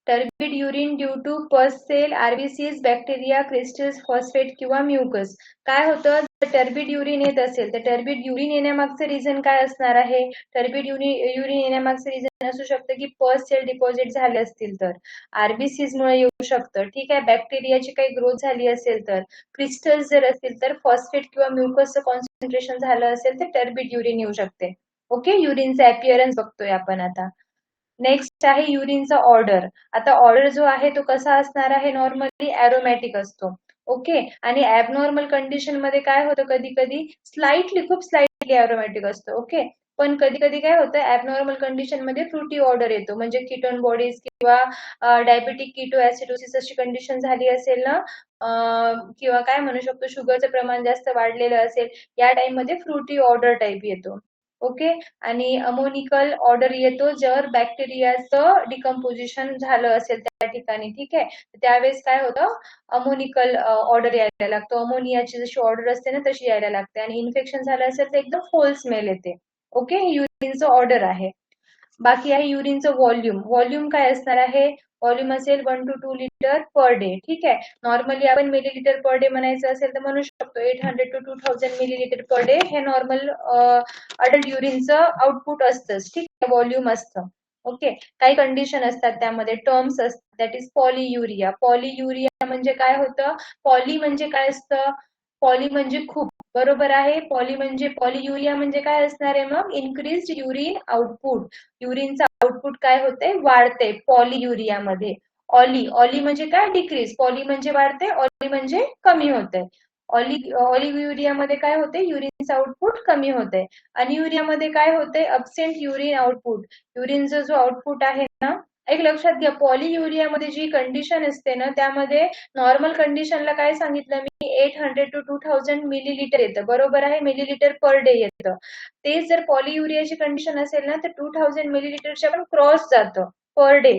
turbid urine due to pus cell, RBCs, bacteria, crystals, phosphate किंवा म्युकस. काय होतं? टर्बिड युरिन येत असेल तर टर्बिड युरिन येण्यामागचं रिझन काय असणार आहे? टर्बिड युरिन येण्यामागचं रिझन असू शकतं की पस सेल डिपॉझिट झाले असतील तर, आरबीसीज मुळे येऊ शकतं. ठीक आहे, बॅक्टेरियाची काही ग्रोथ झाली असेल तर, क्रिस्टल्स जर असतील तर, फॉस्फेट किंवा म्युकसचं कॉन्सन्ट्रेशन झालं असेल तर टर्बिड युरिन येऊ शकते. ओके, युरिनचा अपिअरन्स बघतोय आपण आता. नेक्स्ट आहे युरिनचा ऑर्डर. आता ऑर्डर जो आहे तो कसा असणार आहे? नॉर्मली ॲरोमॅटिक असतो. ओके, आणि ॲबनॉर्मल कंडिशन मध्ये काय होतं? कधी कधी स्लाइटली, खूप स्लाइटली ॲरोमॅटिक असतो. ओके, पण कधी कधी काय होतं ऍबनॉर्मल कंडिशन मध्ये फ्रुटी ऑर्डर येतो, म्हणजे कीटोन बॉडीज किंवा डायबेटिक कीटो ऍसिडोसिस अशी कंडिशन झाली असेल ना, किंवा काय म्हणू शकतो शुगरचं प्रमाण जास्त वाढलेलं असेल, या टाइम मध्ये फ्रुटी ऑर्डर टाईप येतो. ओके. आणि अमोनिकल ऑर्डर येतो जर बॅक्टेरियाचं डिकम्पोजिशन झालं असेल त्या ठिकाणी. ठीक आहे, त्यावेळेस काय होतं अमोनिकल ऑर्डर यायला लागतो. अमोनियाची जशी ऑर्डर असते ना तशी यायला लागते, आणि इन्फेक्शन झालं असेल तर एकदम फोल स्मेल येते. ओके, युरिनचं ऑर्डर आहे. बाकी आहे युरिनचं व्हॉल्यूम. व्हॉल्यूम काय असणार आहे? व्हॉल्यूम असेल 1 to 2 लिटर पर डे. ठीक आहे, नॉर्मली आपण मिलीलिटर पर डे म्हणायचं असेल तर म्हणू शकतो 800 to 2000 मिलीलिटर पर डे हे नॉर्मल अडल्ट युरिनचं आउटपुट असतंच. ठीक आहे, व्हॉल्यूम असतं. ओके. काही कंडिशन असतात त्यामध्ये, टर्म्स असतात, दॅट इज पॉलीयुरिया. पॉलीयुरिया म्हणजे काय होतं? पॉली म्हणजे काय असतं? पॉली म्हणजे खूप, बरोबर आहे. पॉली म्हणजे पॉलीयुरिया म्हणजे काय असणार आहे मग? Increase urine output. युरिनचं आउटपुट काय होते? वाढते पॉलीयुरियामध्ये. ऑली, ऑली म्हणजे काय? डिक्रीज. पॉली म्हणजे वाढते, ऑली म्हणजे कमी होते. ऑलिव्युरियामध्ये काय होते? युरिनचं आउटपुट कमी होते. आणि युरियामध्ये काय होते? Absent urine output. युरिनचा जो आउटपुट आहे ना, एक लक्षात घ्या, पॉलीयुरियामध्ये जी कंडिशन असते ना त्यामध्ये नॉर्मल कंडिशनला काय सांगितलं मी? 800 to 2000 मिलीलिटर येतं, बरोबर आहे, मिलीलिटर पर डे येतं. तेच जर पॉलीयुरियाची कंडिशन असेल ना तर 2000 मिलीलिटरच्या पण क्रॉस जातं पर डे.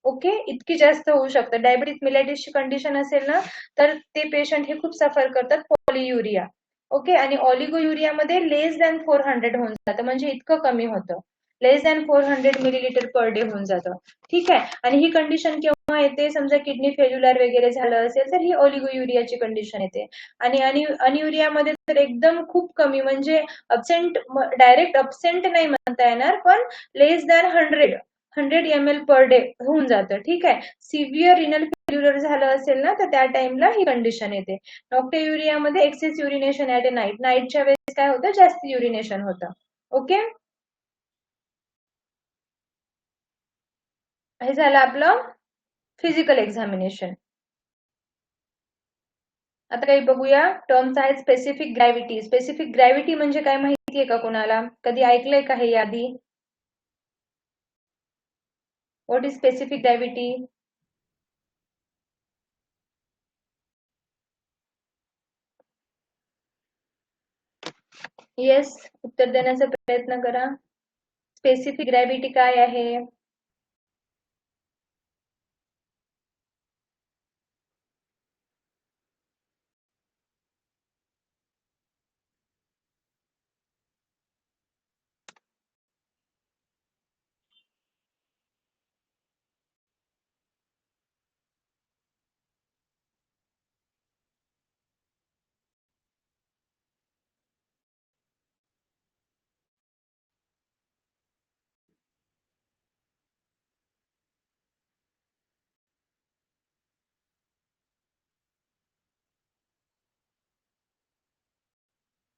ओके, इतकी जास्त होऊ शकतं. डायबिटीज मिलायटिसची कंडिशन असेल ना तर ते पेशंट हे खूप सफर करतात पॉलीयुरिया. ओके. आणि ऑलिगोयुरियामध्ये लेस दॅन 400 होऊन जातं, म्हणजे इतकं कमी होतं. लेस दॅन 400 मिलीलिटर पर डे होऊन जातं. ठीक आहे, आणि ही कंडिशन केव्हा येते? समजा किडनी फेल्युलर वगैरे झालं असेल तर ही ऑलिगोयुरियाची कंडिशन येते. आणि अनियुरियामध्ये तर एकदम खूप कमी, म्हणजे अब्सेंट, डायरेक्ट अब्सेंट नाही म्हणता येणार, पण लेस दॅन 100 ml पर डे होऊन जातं. ठीक आहे, सिव्हिअर रिनल फेल्युलर झालं असेल ना तर त्या टाइमला ही कंडिशन येते. नॉक्टेयुरियामध्ये एक्सेस युरिनेशन ऍट ए नाईट. नाईटच्या वेळेस काय होतं? जास्त युरिनेशन होतं. ओके, हे झालं आपलं फिजिकल एक्झामिनेशन. आता काही बघूया टर्म्स आहेत. Specific gravity. स्पेसिफिक ग्रॅव्हिटी म्हणजे काय माहितीये का कोणाला? कधी ऐकलंय का हे यादी? What is specific gravity? Yes, उत्तर देण्याचा प्रयत्न करा. स्पेसिफिक ग्रॅव्हिटी काय आहे?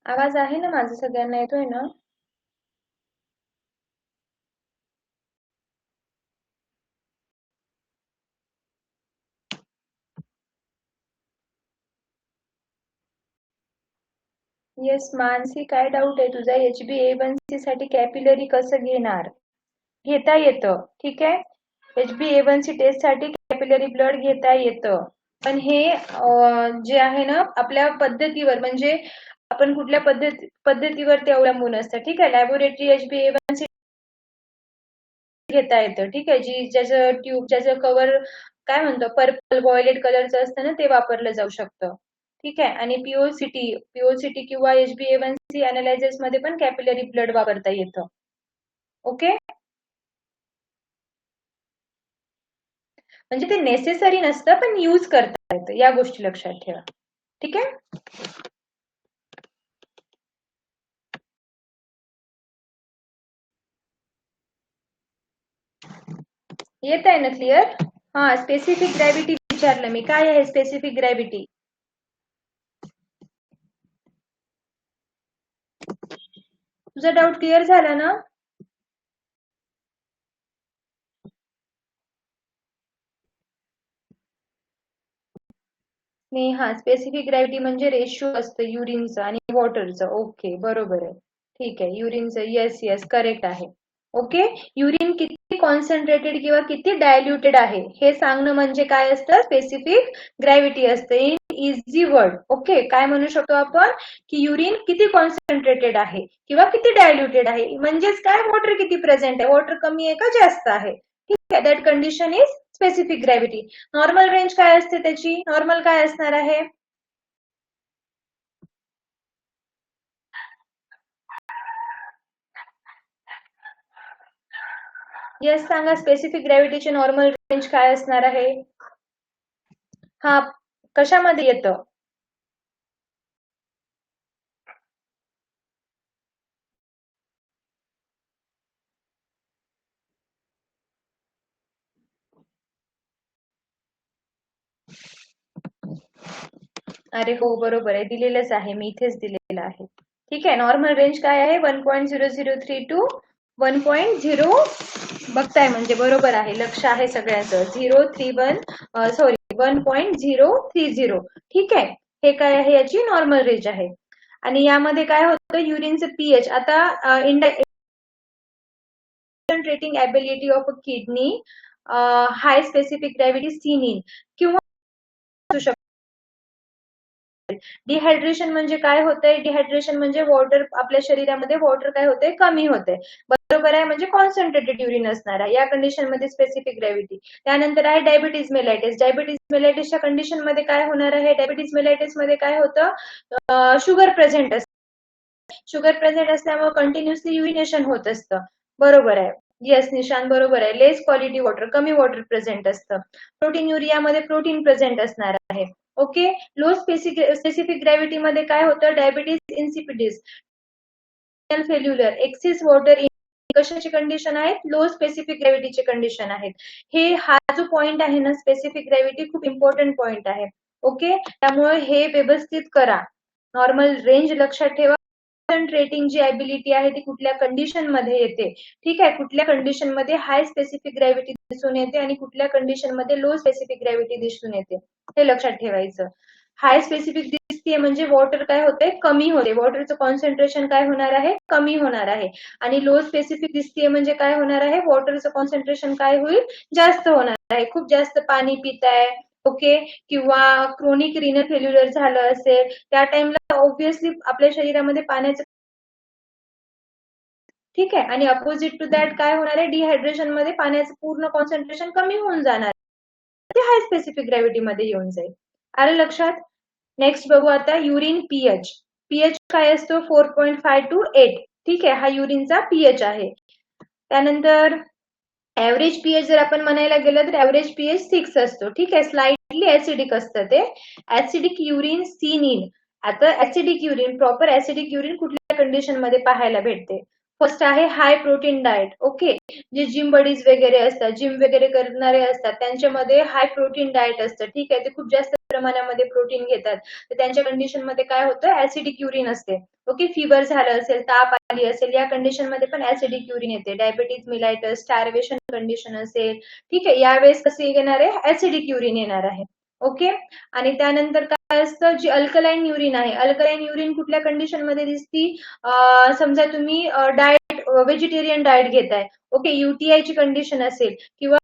आवाज आहे ना माझा? सगळ्यांना येतोय ना? येस, मानसी, काय डाऊट आहे तुझा? HbA1c साठी कॅपिलरी कसं घेणार? घेता येतं. ठीक आहे, HbA1c टेस्ट साठी कॅपिलरी ब्लड घेता येतं. पण हे जे आहे ना आपल्या पद्धतीवर, म्हणजे आपण कुठल्या पद्धतीवर ते अवलंबून असतं. ठीक आहे, लॅबोरेटरी HbA1c घेता येतं. ठीक आहे, ज्याचं ट्यूब, ज्याचं कव्हर काय म्हणतो पर्पल व्हायोलेट कलरचं असतं ना ते वापरलं जाऊ शकतं. ठीक आहे, आणि पीओसीटी किंवा HbA1c अनालायझर्स मध्ये पण कॅपिलरी ब्लड वापरता येतं. ओके, म्हणजे ते नेसेसरी नसतं पण यूज करता येतं, या गोष्टी लक्षात ठेवा. ठीक आहे, येत आहे ना क्लिअर? हा, स्पेसिफिक ग्रॅव्हिटी विचारलं मी, काय आहे स्पेसिफिक ग्रॅव्हिटी? तुझा डाऊट क्लिअर झाला ना? स्पेसिफिक ग्रॅव्हिटी म्हणजे रेशिओ असतं युरिनचं आणि वॉटरचं. ओके, बरोबर आहे. ठीक आहे, युरिनचं येस येस करेक्ट आहे. ओके, युरिन किती कॉन्सन्ट्रेटेड किंवा किती डायल्युटेड आहे हे सांगणं म्हणजे काय असतं, स्पेसिफिक ग्रॅव्हिटी असते. इन इझी वर्ड ओके काय म्हणू शकतो आपण की युरिन किती कॉन्सन्ट्रेटेड आहे किंवा किती डायल्युटेड आहे, म्हणजेच काय वॉटर किती प्रेझेंट आहे, वॉटर कमी आहे का जास्त आहे. ठीक आहे, that condition is specific gravity. Normal range काय असते त्याची, नॉर्मल काय असणार आहे. येस सांगा, स्पेसिफिक ग्रॅव्हिटीची नॉर्मल रेंज काय असणार आहे. हा कशामध्ये येतं. अरे हो बरोबर आहे, दिलेलंच आहे, मी इथेच दिलेलं आहे. ठीक आहे, नॉर्मल रेंज काय आहे 1.003 टू 1.0 बघताय म्हणजे बरोबर आहे, लक्ष आहे सगळ्यांचं. 031 सॉरी 1.030. ठीक आहे, हे काय आहे याची नॉर्मल रेंज आहे. आणि यामध्ये काय होतं युरिनचं पीएच आता concentrating ability of a kidney, high specific gravity seen in किंवा डिहायड्रेशन म्हणजे काय होतंय, डिहायड्रेशन म्हणजे वॉटर आपल्या शरीरामध्ये वॉटर काय होते कमी होते, बरोबर आहे, म्हणजे कॉन्सन्ट्रेटेड युरिन असणार आहे या कंडिशन मध्ये स्पेसिफिक ग्रॅव्हिटी. त्यानंतर आहे डायबिटीज मेलायटिस. डायबिटीज मेलायटिसच्या कंडिशन मध्ये काय होणार आहे, डायबिटीज मेलायटिस मध्ये काय होतं शुगर प्रेझेंट असतं. शुगर प्रेझेंट असल्यामुळे कंटिन्युअसली युरिनेशन होत असतं, बरोबर आहे. येस निशांत बरोबर आहे, लेस क्वालिटी वॉटर कमी वॉटर प्रेझेंट असतं. प्रोटीन युरियामध्ये प्रोटीन प्रेझेंट असणार आहे. ओके, लो स्पेसिफिक ग्रॅव्हिटी मध्ये काय होतं डायबिटीज इन्सिपिडिस फेल्युलर एक्सिस वॉटर इन कशाची कंडिशन आहेत, लो स्पेसिफिक ग्रॅव्हिटीची कंडिशन आहेत. हे हा जो पॉइंट आहे ना स्पेसिफिक ग्रॅव्हिटी खूप इम्पॉर्टंट पॉइंट आहे. ओके, त्यामुळे हे व्यवस्थित करा. नॉर्मल रेंज लक्षात ठेवा. कॉन्सन्ट्रेटिंग जी ॲबिलिटी आहे ती कुठल्या कंडिशन मध्ये येते. ठीक आहे, कुठल्या कंडिशन मध्ये हाय स्पेसिफिक ग्रॅव्हिटी दिसून येते आणि कुठल्या कंडिशन मध्ये लो स्पेसिफिक ग्रॅव्हिटी दिसून येते, हे लक्षात ठेवायचं. हाय स्पेसिफिक दिसते म्हणजे वॉटर काय होते कमी होते, वॉटरचं कॉन्सन्ट्रेशन काय होणार आहे कमी होणार आहे. आणि लो स्पेसिफिक दिसते म्हणजे काय होणार आहे, वॉटरचं कॉन्सन्ट्रेशन काय होईल जास्त होणार आहे. खूप जास्त पाणी पिताय ओके, किंवा क्रोनिक रिनल फेल्युलर झालं असेल त्या टाइमला ऑब्व्हियसली आपल्या शरीरामध्ये पाण्याचं ठीक आहे, आणि अपोजिट टू दॅट काय होणार आहे, डिहायड्रेशन मध्ये पाण्याचं पूर्ण कॉन्सन्ट्रेशन कमी होऊन जाणार, ते हाय स्पेसिफिक ग्रॅव्हिटी मध्ये येऊन जाईल. आलं लक्षात. नेक्स्ट बघू आता युरिन पीएच. पीएच काय असतो 4.5 टू 8. ठीक आहे, हा युरिनचा पीएच आहे. त्यानंतर ऍव्हरेज पीएच जर आपण म्हणायला गेलं तर ऍव्हरेज पीएच 6 असतो. ठीक आहे, स्लाइटली ऍसिडिक असतं ते. Acidic urine seen in. आता acidic urine proper acidic urine कुठल्या कंडिशन मध्ये पाहायला भेटते. फर्स्ट आहे हाय प्रोटीन डाएट. ओके, जे जिम बडीज वगैरे असतात, जिम वगैरे करणारे असतात त्यांच्यामध्ये हाय प्रोटीन डाएट असतं. ठीक आहे, ते खूप जास्त प्रमाणामध्ये प्रोटीन घेतात, तर त्यांच्या कंडिशन मध्ये काय होतं ऍसिडिक युरिन असते. ओके, फिवर झालं असेल, ताप आली असेल, या कंडिशन मध्ये पण ऍसिडिक युरिन येते. डायबिटीज मिलायटस स्टार्वेशन कंडिशन असेल, ठीक आहे, यावेळेस कसे येणार आहे ऍसिडिक युरिन येणार आहे. ओके, आणि त्यानंतर काय असतं जी अल्कलाईन युरिन आहे, अल्कलाईन युरिन कुठल्या कंडिशन मध्ये दिसती, समजा तुम्ही डाएट व्हेजिटेरियन डाएट घेताय. ओके, युटीआय ची कंडिशन असेल किंवा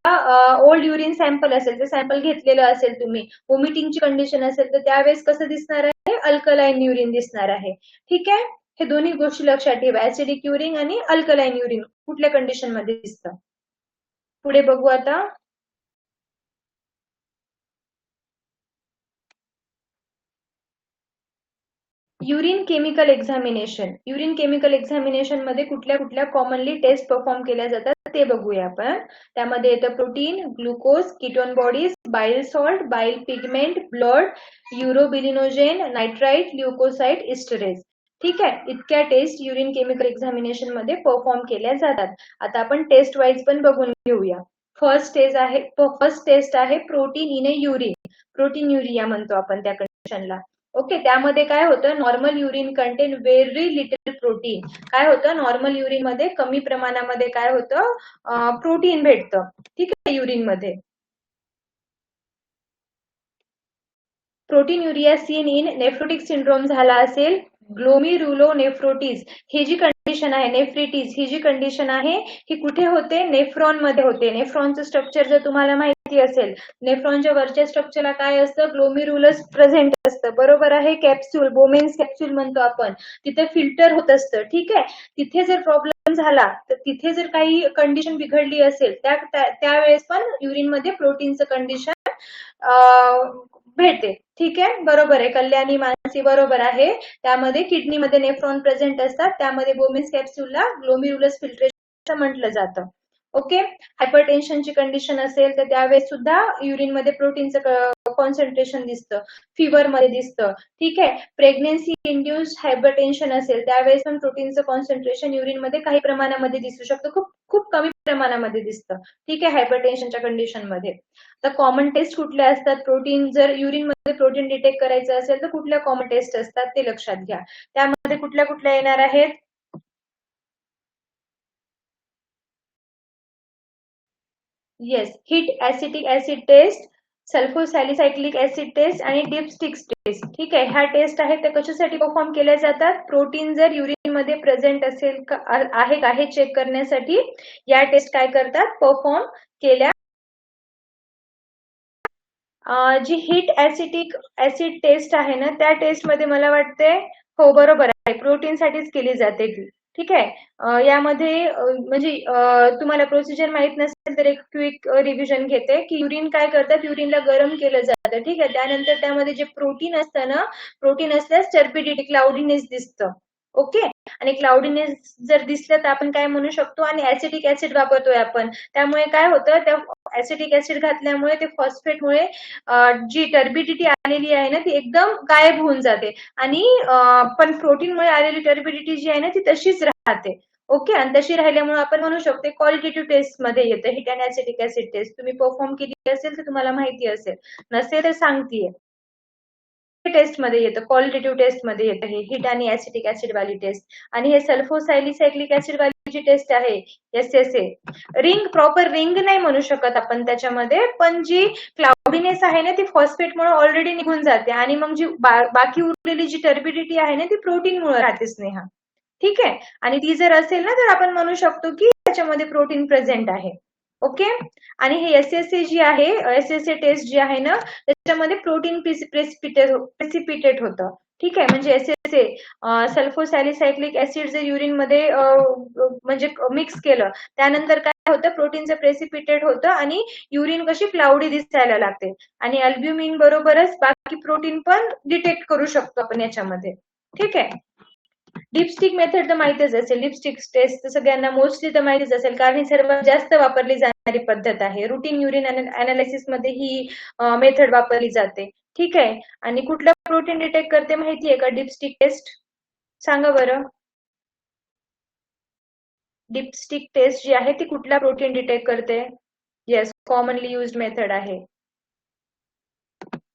ओल्ड युरिन सॅम्पल असेल, ते सॅम्पल घेतलेलं असेल तुम्ही, वॉमिटिंगची कंडिशन असेल, तर त्यावेळेस कसं दिसणार आहे अल्कलाईन युरिन दिसणार आहे. ठीक आहे, हे दोन्ही गोष्टी लक्षात ठेवा, ऍसिडिक युरिन आणि अल्कलाईन युरिन कुठल्या कंडिशन मध्ये दिसतं. पुढे बघू आता. Urine chemical examination. Urine chemical examination मध्ये कुठल्या कुठल्या कॉमनली टेस्ट परफॉर्म केल्या जातात ते बघूया आपण. त्यामध्ये येतं protein, glucose, ketone bodies, bile salt, bile pigment, blood, urobilinogen, nitrite, leukocyte, esterase. ठीक आहे, इतक्या टेस्ट युरिन केमिकल एक्झामिनेशन मध्ये परफॉर्म केल्या जातात. आता आपण टेस्ट वाईज पण बघून घेऊया. फर्स्ट टेस्ट आहे protein in a urine. Proteinuria म्हणतो आपण त्या कंडिशनला. ओके, त्यामध्ये काय होतं normal urine contain very little protein. काय होतं नॉर्मल युरिन मध्ये कमी प्रमाणामध्ये काय होतं प्रोटीन भेटतं. ठीक आहे, युरिन मध्ये protein urea seen in nephrotic syndrome झाला असेल, ग्लोमेरुलोनेफ्रोटिस ही जी कंडिशन आहे, नेफ्रिटिस ही जी कंडिशन आहे, ही कुठे होते? नेफ्रॉन मध्ये होते. नेफ्रॉनचं स्ट्रक्चर जर तुम्हाला माहिती असेल, नेफ्रॉनच्या वरच्या स्ट्रक्चरला काय असतं? ग्लोमेरुलस प्रेझेंट असतं, बरोबर आहे. कॅप्सूल, बोमेन्स कॅप्सूल म्हणतो आपण, तिथे फिल्टर होत असतं. ठीक आहे. तिथे जर प्रॉब्लेम झाला, तर तिथे जर काही कंडिशन बिघडली असेल, त्यावेळेस पण युरिन मध्ये प्रोटीनचं कंडिशन भेटते. ठीक आहे, बरोबर आहे. कल्याणी, मानसी बरोबर आहे. त्यामध्ये किडनीमध्ये नेफ्रॉन प्रेझेंट असतात, त्यामध्ये बोमेन्स कॅप्सूलला ग्लोमेरुलस फिल्ट्रेशन म्हटलं जातं. ओके. हायपरटेन्शनची कंडिशन असेल तर त्यावेळेस सुद्धा युरिन मध्ये प्रोटीनचं कॉन्सन्ट्रेशन दिसतं, फिवर मध्ये दिसतं. ठीक आहे. प्रेग्नेन्सी इंड्युस्ड हायपरटेन्शन असेल त्यावेळेस पण प्रोटीनचं कॉन्सन्ट्रेशन युरिन मध्ये काही प्रमाणामध्ये दिसू शकतं, खूप खूप कमी प्रमाणामध्ये दिसतं. ठीक आहे, हायपरटेन्शनच्या कंडिशन मध्ये. तर कॉमन टेस्ट कुठल्या असतात? प्रोटीन जर युरिन मध्ये प्रोटीन डिटेक्ट करायचं असेल तर कुठल्या कॉमन टेस्ट असतात ते लक्षात घ्या. त्यामध्ये कुठल्या कुठल्या येणार आहेत? Yes, heat acetic acid test, sulfosalicylic acid test आणि डिपस्टिक टेस्ट. ठीक आहे, ह्या टेस्ट आहेत त्या कशासाठी परफॉर्म केल्या जातात? प्रोटीन जर युरिन मध्ये प्रेझेंट असेल आहे का हे चेक करण्यासाठी या टेस्ट काय करतात? परफॉर्म केल्या. जी हिट ऍसिटिक ऍसिड टेस्ट आहे ना, त्या टेस्ट मध्ये मला वाटते, हो बरोबर आहे, प्रोटीन साठीच केली जाते. ठीक आहे. यामध्ये म्हणजे तुम्हाला प्रोसिजर माहित नसेल तर एक क्विक रिव्हिजन घेते की युरिन काय करतात, युरिनला गरम केलं जातं. ठीक आहे. त्यानंतर त्यामध्ये जे प्रोटीन असतं ना, प्रोटीन असल्यास टर्बिडिटी, क्लाउडीनेस दिसतं. ओके. आणि क्लाउडीनेस जर दिसलं तर आपण काय म्हणू शकतो? आणि ऍसिटिक ऍसिड वापरतोय आपण, त्यामुळे काय होतं? त्या ऍसिटिक ऍसिड घातल्यामुळे ते फॉस्फेटमुळे जी टर्बिडिटी आलेली आहे ना ती एकदम गायब होऊन जाते. आणि पण प्रोटीनमुळे आलेली टर्बिडिटी जी आहे ना ती तशीच राहते. ओके. आणि तशी राहिल्यामुळे आपण म्हणू शकतो क्वालिटेटिव्ह टेस्ट मध्ये येतं heat and acetic acid test. तुम्ही परफॉर्म केली असेल तर तुम्हाला माहिती असेल, नसेल तर सांगतेय. टेस्ट मध्ये येतं, क्वालिटेटिव्ह टेस्ट मध्ये येतं हे हिट आणि ऍसिटिक ऍसिड वाली टेस्ट. आणि हे सल्फोसायलिसायक्लिक ऍसिड वाली जी टेस्ट आहे, एसएसए रिंग, प्रॉपर रिंग नाही म्हणू शकत आपण त्याच्यामध्ये, पण जी क्लाउडीनेस आहे ना ती फॉस्फेटमुळे ऑलरेडी निघून जाते. आणि मग जी बाकी उरलेली जी टर्बिडिटी आहे ना ती प्रोटीनमुळे राहते, स्नेहा. ठीक आहे. आणि ती जर असेल ना तर आपण म्हणू शकतो की त्याच्यामध्ये प्रोटीन प्रेझेंट आहे. ओके. आणि हे एसएसए जी आहे, एसएसए टेस्ट जी आहे ना, त्याच्यामध्ये प्रोटीन प्रेसिपिटेट होतं. ठीक आहे. म्हणजे एसएसए सल्फोसॅलिसायक्लिक ऍसिड जर युरिन मध्ये म्हणजे मिक्स केलं, त्यानंतर काय होतं? प्रोटीनचं प्रेसिपिटेट होतं आणि युरिन कशी क्लाउडी दिसायला लागते. आणि अल्ब्युमिन बरोबरच बाकी प्रोटीन पण डिटेक्ट करू शकतो आपण याच्यामध्ये. ठीक आहे. डिपस्टिक मेथड तर माहितीच असेल, लिपस्टिक टेस्ट तर सगळ्यांना मोस्टली तर माहितीच असेल, कारण ही सर्वात जास्त वापरली जाणारी पद्धत आहे. रुटीन युरिन अनालिसिस मध्ये ही मेथड वापरली जाते. ठीक आहे. आणि कुठलं प्रोटीन डिटेक्ट करते माहितीये का डिपस्टिक टेस्ट? सांगा बरं. डिपस्टिक टेस्ट जी आहे ती कुठला प्रोटीन डिटेक्ट करते? येस, कॉमनली युज्ड मेथड आहे.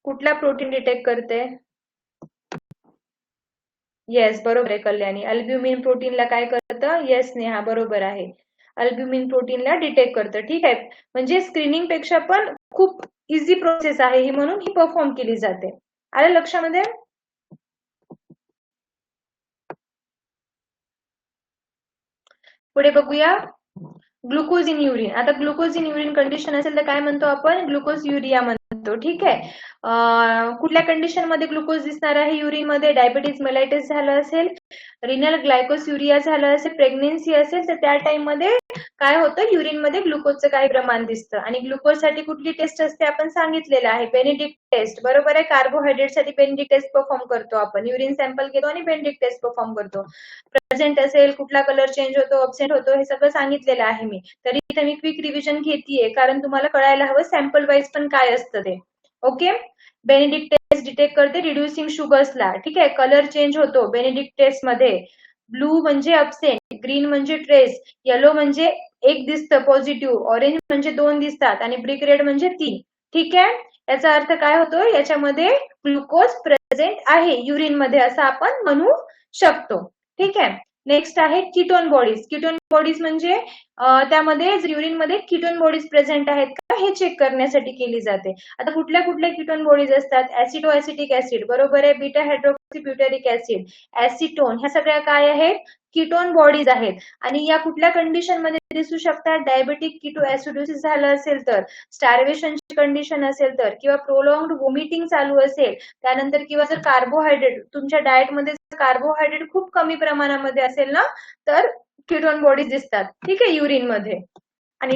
कुठला प्रोटीन डिटेक्ट करते? येस, बरोबर आहे कल्याणी. अल्ब्युमिन प्रोटीनला काय करतं? येस नेहा, बरोबर आहे. अल्ब्युमिन प्रोटीनला डिटेक्ट करतं. ठीक आहे. म्हणजे स्क्रीनिंग पेक्षा पण खूप इझी प्रोसेस आहे ही, म्हणून ही परफॉर्म केली जाते. आलं लक्षामध्ये? पुढे बघूया. Glucose in urine. आता ग्लुकोज इन युरिन कंडिशन असेल तर काय म्हणतो आपण? ग्लुकोज युरिया म्हणतो. ठीक आहे. कुठल्या कंडिशन मध्ये ग्लुकोज दिसणार आहे युरिन मध्ये? डायबिटीज मेलायटिस झालं असेल, रिनल ग्लायकोस्युरिया झालं असेल, प्रेग्नेन्सी असेल तर त्या टाइम मध्ये काय होतं? युरिन मध्ये ग्लुकोजचं काही प्रमाण दिसतं. आणि ग्लुकोज साठी कुठली टेस्ट असते आपण सांगितलेलं आहे? बेनेडिक्ट टेस्ट, बरोबर आहे. कार्बोहायड्रेट साठी बेनेडिक्ट टेस्ट परफॉर्म करतो आपण. युरिन सॅम्पल घेतो आणि बेनेडिक्ट टेस्ट परफॉर्म करतो. प्रेझेंट असेल, कुठला कलर चेंज होतो, अब्सेंट होतो, हे सगळं सांगितलेलं आहे मी. तरी इथे मी क्विक रिव्हिजन घेतीये, कारण तुम्हाला कळायला हवं सॅम्पल वाईज पण काय असतं ते. ओके. बेनेडिक्ट टेस्ट डिटेक्ट करते रिड्युसिंग शुगर्सला. ठीक आहे. कलर चेंज होतो बेनेडिक्ट टेस्ट मध्ये. ब्लू म्हणजे अब्सेंट, ग्रीन म्हणजे ट्रेस, येलो म्हणजे एक दिसतं पॉझिटिव्ह, ऑरेंज म्हणजे 2 दिसतात आणि ब्रिक रेड म्हणजे 3. ठीक आहे. याचा अर्थ काय होतो? याच्यामध्ये ग्लुकोज प्रेझेंट आहे युरिन मध्ये असं आपण म्हणू शकतो. ठीक आहे. नेक्स्ट आहे कीटोन बॉडीज. कीटोन बॉडीज म्हणजे त्यामध्ये युरिन मध्ये कीटोन बॉडीज प्रेझेंट आहेत का हे चेक करण्यासाठी केली जाते. आता कुठल्या कुठल्या कीटोन बॉडीज असतात? ऍसिडो ऍसिटिक ऍसिड, बरोबर आहे, बीटा हायड्रोक्सी ब्युटारिक ऍसिड, ऍसिटोन, ह्या सगळ्या काय आहेत? कीटोन बॉडीज आहेत. आणि या कुठल्या कंडिशन मध्ये दिसू शकतात? डायबेटिक कीटो ऍसिडोसिस झालं असेल तर, स्टार्वेशनची कंडिशन असेल तर, किंवा प्रोलॉंग्ड वॉमिटिंग चालू असेल त्यानंतर, किंवा जर कार्बोहायड्रेट तुमच्या डाएटमध्ये कार्बोहायड्रेट खूप कमी प्रमाणामध्ये असेल ना, तर कीटोन बॉडीज दिसतात. ठीक आहे, युरिन मध्ये. आणि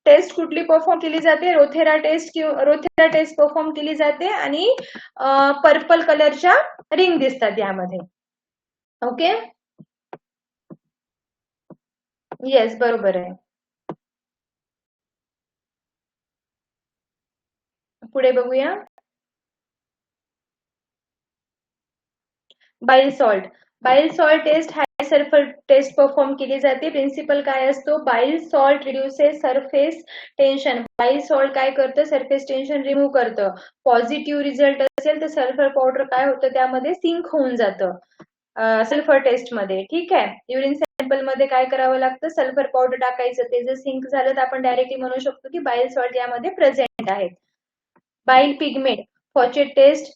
टेस्ट कुठली परफॉर्म केली जाते? रोथेरा टेस्ट परफॉर्म केली जाते आणि पर्पल कलरच्या रिंग दिसतात यामध्ये. ओके, येस, बरोबर आहे. पुढे बघूया. बाईल सॉल्ट. बाईल सॉल्ट टेस्ट हाय सल्फर टेस्ट परफॉर्म केली जाते. प्रिन्सिपल काय असतो? बाईल सॉल्ट रिड्युसेस सरफेस टेन्शन. बाईल सॉल्ट काय करतं? सरफेस टेन्शन रिमूव्ह करतं. पॉझिटिव्ह रिझल्ट असेल तर सल्फर पावडर काय होतं? त्यामध्ये सिंक होऊन जातं सल्फर टेस्ट मध्ये. ठीक आहे, युरिन सॅम्पल मध्ये काय करावं लागतं? सल्फर पावडर टाकायचं. ते जर सिंक झालं तर आपण डायरेक्टली म्हणू शकतो की बाईल सॉल्ट यामध्ये प्रेझेंट आहे. बाईल पिगमेंट, फॉचेट टेस्ट,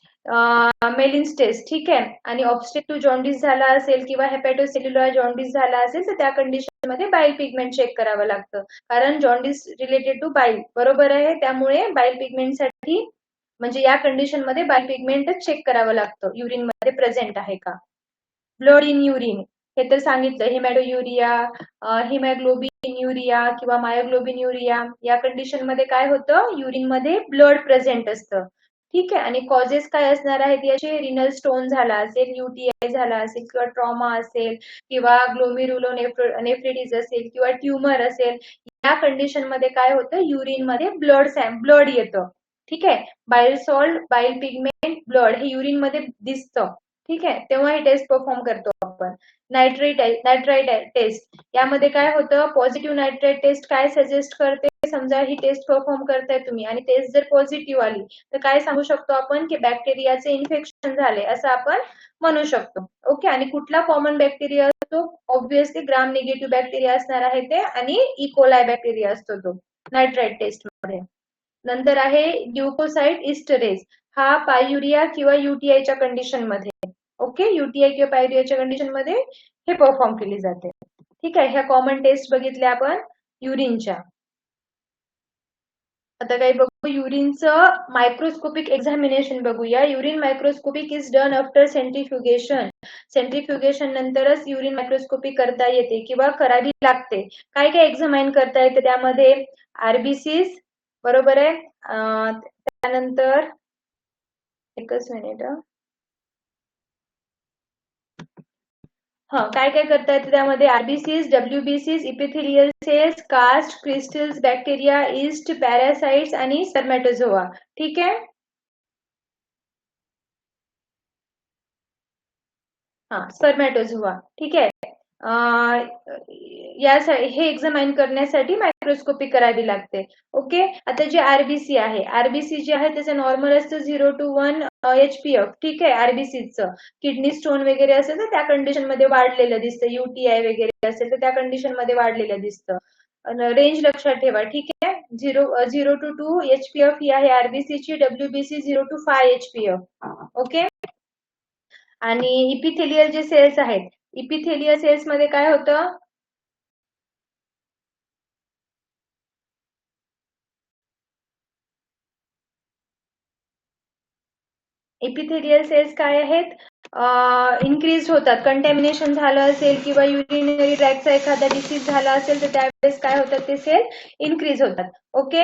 मेलिन्स टेस्ट. ठीक आहे, आणि ऑब्स्ट्रक्टिव्ह जॉन्डिस झाला असेल किंवा हेपॅटोसेल्युलर जॉन्डिस झाला असेल तर त्या कंडिशन मध्ये बाईल पिगमेंट चेक करावं लागतं, कारण जॉन्डिस रिलेटेड टू बाईल, बरोबर आहे. त्यामुळे बाईल पिगमेंट साठी म्हणजे या कंडिशन मध्ये बाईल पिगमेंटच चेक करावं लागतं, युरिन मध्ये प्रेझेंट आहे का. ब्लड इन युरिन, हे तर सांगितलं. हिमॅटोयुरिया, हिमॅग्लोबिन युरिया किंवा मायोग्लोबिन युरिया, या कंडिशन मध्ये काय होतं? युरिन मध्ये ब्लड प्रेझेंट असतं. ठीक आहे, आणि कॉजेस काय असणार आहेत याचे? रिनल स्टोन झाला असेल, UTI झाला असेल, किंवा ट्रॉमा असेल, किंवा ग्लोमेरुलो नेफ्रिटिस असेल, किंवा ट्युमर असेल, या कंडिशन मध्ये काय होतं? युरिन मध्ये ब्लड येतं. ठीक आहे, बाईल सॉल्ट, बाईल पिगमेंट, ब्लड हे युरिन मध्ये दिसतं. ठीक आहे, तेव्हा ही टेस्ट परफॉर्म करतो आपण. नायट्राइट टेस्ट, यामध्ये काय होतं? पॉझिटिव्ह नायट्राइट टेस्ट काय सजेस्ट करते? समजा ही टेस्ट परफॉर्म करताय तुम्ही आणि टेस्ट जर पॉझिटिव्ह आली तर काय सांगू शकतो आपण? की बॅक्टेरियाचे इन्फेक्शन झाले असं आपण म्हणू शकतो. ओके, आणि कुठला कॉमन बॅक्टेरिया असतो? ऑब्व्हियसली ग्राम निगेटिव्ह बॅक्टेरिया असणार आहे ते, आणि इकोलाय बॅक्टेरिया असतो तो नायट्राइट टेस्ट मध्ये. नंतर आहे ल्युकोसाइट इस्टरेज, हा पायुरिया किंवा UTI च्या कंडिशन मध्ये. ओके, UTI किंवा पायुरियाच्या कंडिशन मध्ये हे परफॉर्म केली जाते. ठीक आहे, ह्या कॉमन टेस्ट बघितल्या आपण युरिनच्या. आता काही बघू, युरिनचं मायक्रोस्कोपिक एक्झामिनेशन बघूया. Urine microscopic is done after centrifugation. Centrifugation नंतरच युरिन मायक्रोस्कोपी करता येते किंवा करावी लागते. काय काय एक्झामाइन करता येते त्यामध्ये? RBCs, बरोबर आहे. त्यानंतर एकच मिनिट, काय काय करता येते त्यामध्ये? RBCs, WBCs, epithelial cells, cast, crystals, bacteria, yeast, parasites आणि स्पर्मॅटोझोआ. ठीक आहे, स्पर्मॅटोझोआ. ठीक आहे, हे एक्झामाइन करण्यासाठी मायक्रोस्कोपी करावी लागते. ओके, आता जे RBC आहे, RBC जे आहे त्याचं नॉर्मल असतं 0 to 1 HPF. ठीक आहे, RBCचं किडनी स्टोन वगैरे असेल तर त्या कंडिशन मध्ये वाढलेलं दिसतं, UTI वगैरे असेल तर त्या कंडिशन मध्ये वाढलेलं दिसतं. रेंज लक्षात ठेवा. ठीक आहे, 0 to 2 HPF ही आहे RBC ची, WBC 0 to 5 HPF. ओके, आणि इपिथेलियल जे सेल्स आहेत, इपिथेलियल सेल्स मध्ये काय होतं? इपिथेलियल सेल्स काय आहेत? इन्क्रीज होतात. कंटॅमिनेशन झालं असेल किंवा युरिनरी ट्रॅकचा एखादा डिसीज झाला असेल तर त्यावेळेस काय होतात? ते सेल इन्क्रीज होतात. ओके,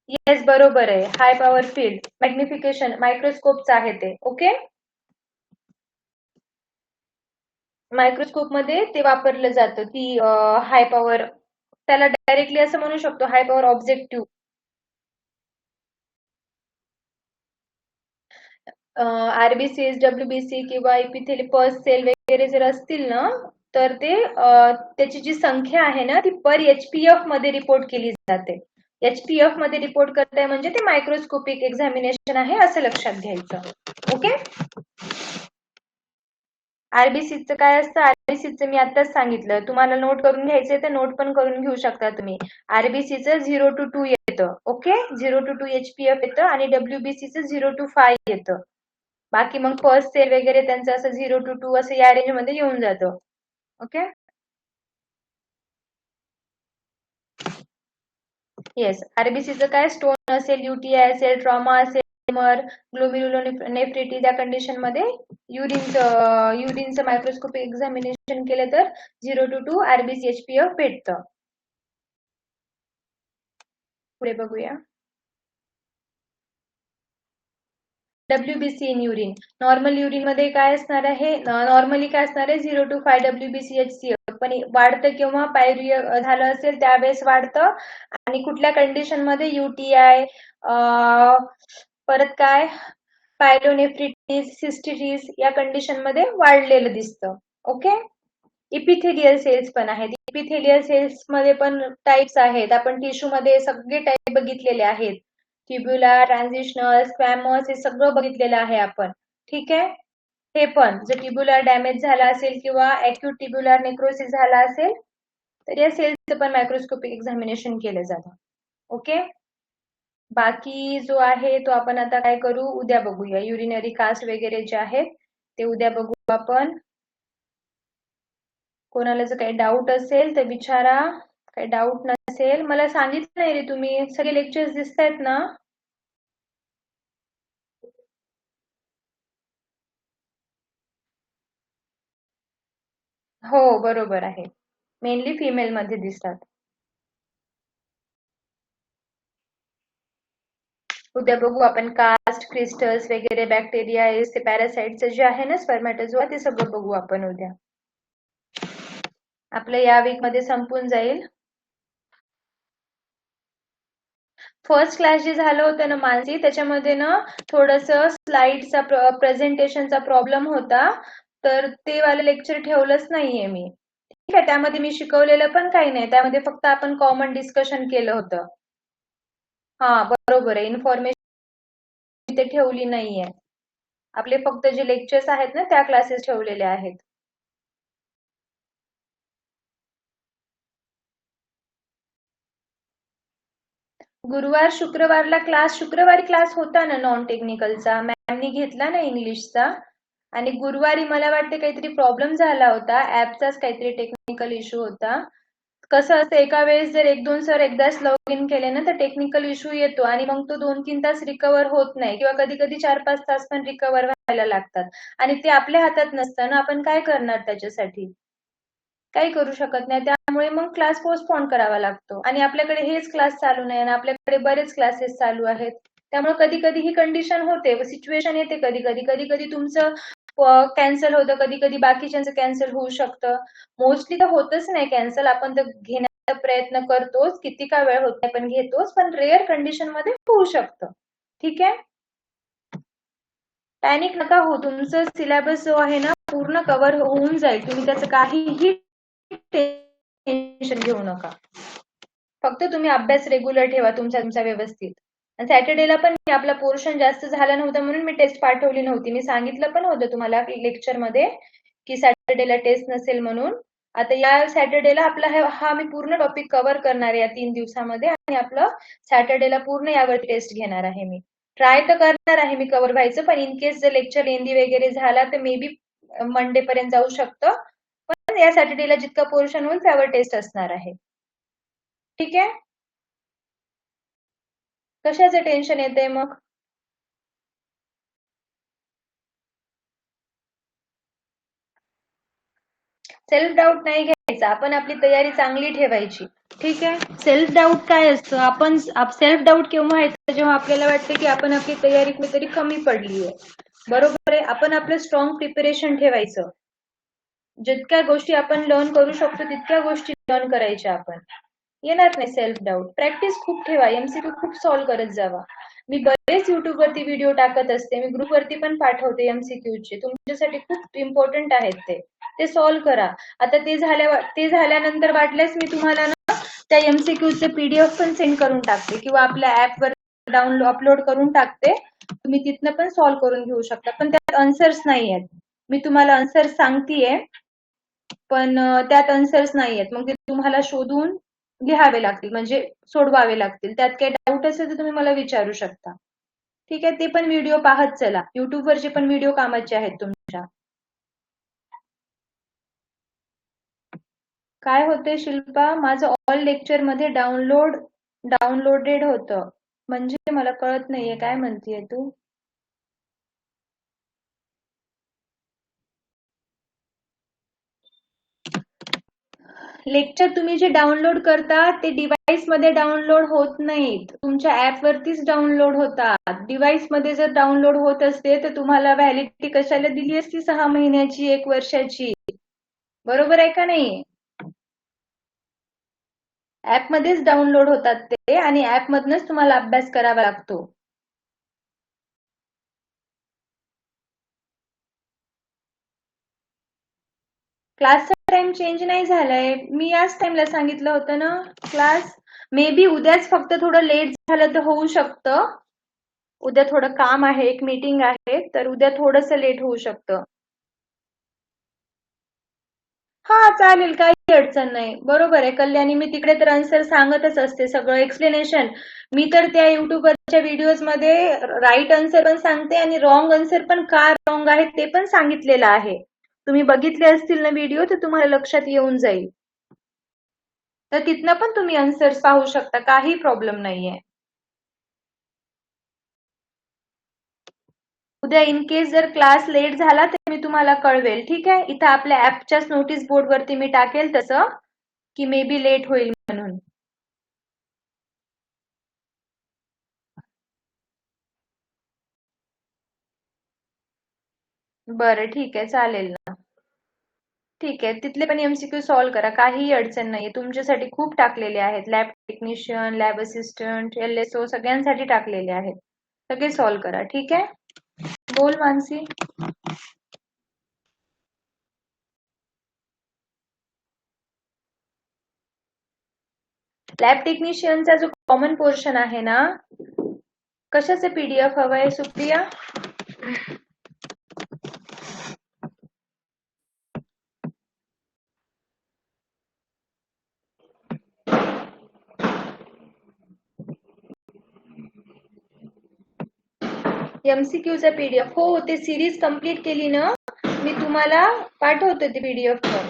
येस, बरोबर आहे. हाय पॉवर फील्ड मॅग्निफिकेशन मायक्रोस्कोपचं आहे ते. ओके, मायक्रोस्कोप मध्ये ते वापरलं जातं, ती हाय पॉवर, त्याला डायरेक्टली असं म्हणू शकतो high power objective. RBCs, WBC किंवा इपिथेलियल पर्स सेल वगैरे जर असतील ना, तर ते त्याची जी संख्या आहे ना ती पर HPF मध्ये रिपोर्ट केली जाते. HPF मध्ये रिपोर्ट करताय म्हणजे ते मायक्रोस्कोपिक एक्झामिनेशन आहे असं लक्षात घ्यायचं. ओके, आरबीसीचं काय असतं, आरबीसीचं मी आताच सांगितलं, तुम्हाला नोट करून घ्यायचंय तर नोट पण करून घेऊ शकता तुम्ही. आरबीसीचं 0 to 2 येतं, ओके, 0 to 2 HPF येतं आणि डब्ल्यूबीसीचं 0 to 5 येतं. बाकी मग फर्स्ट सेल वगैरे त्यांचं असं 0 to 2 असं या रेंज मध्ये येऊन जातं. Okay, yes. आरबीसीचं काय स्टोन असेल, युटीआय असेल, ट्रॉमा असेल, ग्लोमेरुलोनेफ्रिटिस या कंडिशन मध्ये युरिनचं मायक्रोस्कोपिक एक्झामिनेशन केलं तर 0 to 2 आरबीसी HPF भेटतं. पुढे बघूया. WBC in urine. Normal urine मध्ये काय असणार आहे, नॉर्मली काय असणार आहे 0 to 5 WBC HCF, पण वाढतं किंवा पायरिया झालं असेल त्यावेळेस वाढतं. आणि कुठल्या कंडिशन मध्ये युटीआय, परत काय पायलोनेफ्रिटिस, सिस्टिटिस या कंडिशन मध्ये वाढलेलं दिसतं. ओके, इपिथेलियल सेल्स पण आहेत. इपिथेलियल सेल्स मध्ये पण टाइप्स आहेत. आपण टिश्यू मध्ये सगळे टाइप बघितलेले आहेत. ट्युब्युलर, ट्रान्झिशनल, स्क्वॅमस हे सगळं बघितलेलं आहे आपण. ठीक आहे, हे पण जर ट्युब्युलर डॅमेज झाला असेल किंवा अॅक्यूट ट्युब्युलर नेक्रोसिस झाला असेल तर या सेल्सचं पण मायक्रोस्कोपिक एक्झामिनेशन केलं जातं. ओके, बाकी जो आहे तो आपण आता काय करू, उद्या बघूया. युरिनरी कास्ट वगैरे जे आहेत ते उद्या बघू आपण. कोणाला जर काही डाऊट असेल तर विचारा, काही डाऊट नसेल. मला सांगितलं नाही रे तुम्ही, सगळे लेक्चर्स दिसत आहेत ना? हो बरोबर आहे, मेनली फिमेल मध्ये दिसतात. उद्या बघू आपण कास्ट, क्रिस्टल्स वगैरे, बॅक्टेरिया, पॅरासाइट्स जे आहे ना, स्पर्मॅटोझोआ, ते सगळं बघू आपण उद्या. आपलं या वीक मध्ये संपून जाईल. फर्स्ट क्लास जे झालं होतं ना मानसी, त्याच्यामध्ये ना थोडस स्लाइडचा प्रेझेंटेशनचा प्रॉब्लेम होता, तर ते वाले लेक्चर ठेवलंच नाहीये मी. ठीक आहे, त्यामध्ये मी शिकवलेलं पण काही नाही, त्यामध्ये फक्त आपण कॉमन डिस्कशन केलं होतं. हा बरोबर आहे, इन्फॉर्मेशन ते ठेवली नाहीये. आपले फक्त जे लेक्चर्स आहेत ना त्या क्लासेस ठेवलेले आहेत. गुरुवार शुक्रवारला क्लास, शुक्रवारी क्लास होता ना नॉन टेक्निकलचा, मॅमनी घेतला ना इंग्लिशचा. आणि गुरुवारी मला वाटते काहीतरी प्रॉब्लेम झाला होता, ऍपचाच काहीतरी टेक्निकल इश्यू होता. कसं असतं, एका वेळेस जर 1-2 सर एकदाच लॉग इन केले ना तर टेक्निकल इश्यू येतो आणि मग तो 2-3 तास रिकवर होत नाही, किंवा कधी कधी 4-5 तास पण रिकवर व्हायला लागतात. आणि ते आपल्या हातात नसतं ना, आपण काय करणार त्याच्यासाठी, काही करू शकत नाही. त्यामुळे मग क्लास पोस्टपोन करावा लागतो. आणि आपल्याकडे हेच क्लास चालू नाही आणि आपल्याकडे बरेच क्लासेस चालू आहेत. त्यामुळे कधी कधी ही कंडिशन होते, सिच्युएशन येते, कधी कधी कधी कधी तुमचं कॅन्सल होतं, कधी कधी बाकीच्यांचं कॅन्सल होऊ शकतं. मोस्टली तर होतच नाही कॅन्सल, आपण तर घेण्याचा प्रयत्न करतोच, किती का वेळ होत नाही पण घेतोच, पण रेअर कंडिशन मध्ये होऊ शकतं. ठीक आहे, पॅनिक नका हो, तुमचं सिलेबस जो आहे ना पूर्ण कव्हर होऊन जाईल, तुम्ही त्याचं काहीही टेन्शन घेऊ नका. फक्त तुम्ही अभ्यास रेग्युलर ठेवा तुमचा व्यवस्थित. आणि सॅटर्डेला पण आपला पोर्शन जास्त झाला नव्हता म्हणून मी टेस्ट पाठवली नव्हती. मी सांगितलं पण होतं तुम्हाला लेक्चर मध्ये की सॅटर्डेला टेस्ट नसेल म्हणून. आता या सॅटर्डेला आपला हा मी पूर्ण टॉपिक कव्हर करणार आहे या 3 दिवसामध्ये, आणि आपलं सॅटर्डेला पूर्ण यावर टेस्ट घेणार आहे. मी ट्राय तर करणार आहे मी कव्हर व्हायचं, पण इन केस जर लेक्चर लेंदी वगैरे झाला तर मे बी मंडे पर्यंत जाऊ शकतं. पण या सॅटर्डेला जितका पोर्शन होईल त्यावर टेस्ट असणार आहे. ठीक आहे, कशाचं टेन्शन येते मग? सेल्फ डाऊट नाही घ्यायचा, आपण आपली तयारी चांगली ठेवायची. ठीक आहे, सेल्फ डाऊट काय असतं, आपण सेल्फ डाऊट केव्हा येतं, जेव्हा आपल्याला वाटतं की आपण आपली तयारी कुठेतरी कमी पडली आहे. बरोबर आहे, आपण आपलं स्ट्रॉंग प्रिपरेशन ठेवायचं. जितक्या गोष्टी आपण लर्न करू शकतो तितक्या गोष्टी लर्न करायच्या आपण. येणार नाही सेल्फ डाऊट. प्रॅक्टिस खूप ठेवा, एमसीक्यू खूप सॉल्व्ह करत जावा. मी बरेच युट्यूब वरती व्हिडिओ टाकत असते, मी ग्रुप वरती पण पाठवते एमसीक्यूचे, तुमच्यासाठी खूप इम्पॉर्टंट आहेत ते सॉल्व्ह करा. आता ते झाल्यानंतर वाटल्यास मी तुम्हाला ना त्या एमसीक्यूचे पीडीएफ पण सेंड करून टाकते, किंवा आपल्या ऍप वर अपलोड करून टाकते, तुम्ही तिथनं पण सॉल्व्ह करून घेऊ शकता. पण त्यात आन्सर्स नाही आहेत. मी तुम्हाला आन्सर सांगतेय, पण त्यात आन्सर्स नाहीयेत. मग ते तुम्हाला शोधून लिहावे लागतील, म्हणजे सोडवावे लागतील. त्यात काही डाऊट असेल तर तुम्ही मला विचारू शकता. ठीक आहे, ते पण व्हिडिओ पाहत चला. युट्यूबवरचे पण व्हिडिओ कामाचे आहेत तुमच्या. काय होते शिल्पा, माझं ऑल लेक्चर मध्ये डाउनलोडेड होतं. म्हणजे मला कळत नाहीये काय म्हणतीये तू. लेक्चर तुम्ही जे डाउनलोड करता ते डिव्हाइस मध्ये डाउनलोड होत नाहीत, तुमच्या ऍप वरतीच डाउनलोड होतात. डिव्हाइस मध्ये जर डाउनलोड होत असते तर तुम्हाला व्हॅलिडिटी कशाला दिली असती 6 महिन्याची, 1 वर्षाची. बरोबर आहे का नाही? ऍप मध्येच डाउनलोड होतात ते, आणि ऍप मधनच तुम्हाला अभ्यास करावा लागतो. क्लासचा टाइम चेंज नाही झालाय, मी याच टाइमला सांगितलं होतं ना. क्लास मे बी उद्याच फक्त थोडं लेट झालं तर होऊ शकतं. उद्या थोडं काम आहे, एक मीटिंग आहे, तर उद्या थोडंसं लेट होऊ शकतं. हा चालेल, काही अडचण नाही. बरोबर आहे कल्याणी, मी तिकडे तर आन्सर सांगतच असते, सगळं एक्सप्लेनेशन. मी तर त्या युट्यूबवरच्या व्हिडिओज मध्ये राईट आन्सर पण सांगते आणि रॉंग आन्सर पण का रॉंग आहे ते पण सांगितलेलं आहे. तुम्ही बघितले असतील ना व्हिडिओ तर तुम्हाला लक्षात येऊन जाईल. तर तिथनं पण तुम्ही आन्सर्स पाहू शकता, काही प्रॉब्लेम नाहीये. उद्या इन केस जर क्लास लेट झाला तर मी तुम्हाला कळवेल. ठीक आहे, इथं आपल्या ऍपच्याच नोटीस बोर्ड वरती मी टाकेल तसं, की मे बी लेट होईल म्हणून. बरं ठीक आहे, चालेल ना. ठीक आहे, तिथले पण MCQ सॉल्व्ह करा, काहीही अडचण नाहीये. तुमच्यासाठी खूप टाकलेले आहेत, lab technician, lab assistant, LSO सगळ्यांसाठी टाकलेले आहेत. सगळे सॉल्व्ह करा. ठीक आहे, बोल मानसी. लॅब टेक्निशियनचा जो कॉमन पोर्शन आहे ना, कशाचं PDF हवंय सुप्रिया? MCQचा PDF. हो, ते सिरीज कंप्लीट केली ना, मी तुम्हाला पाठवते ते PDF वर.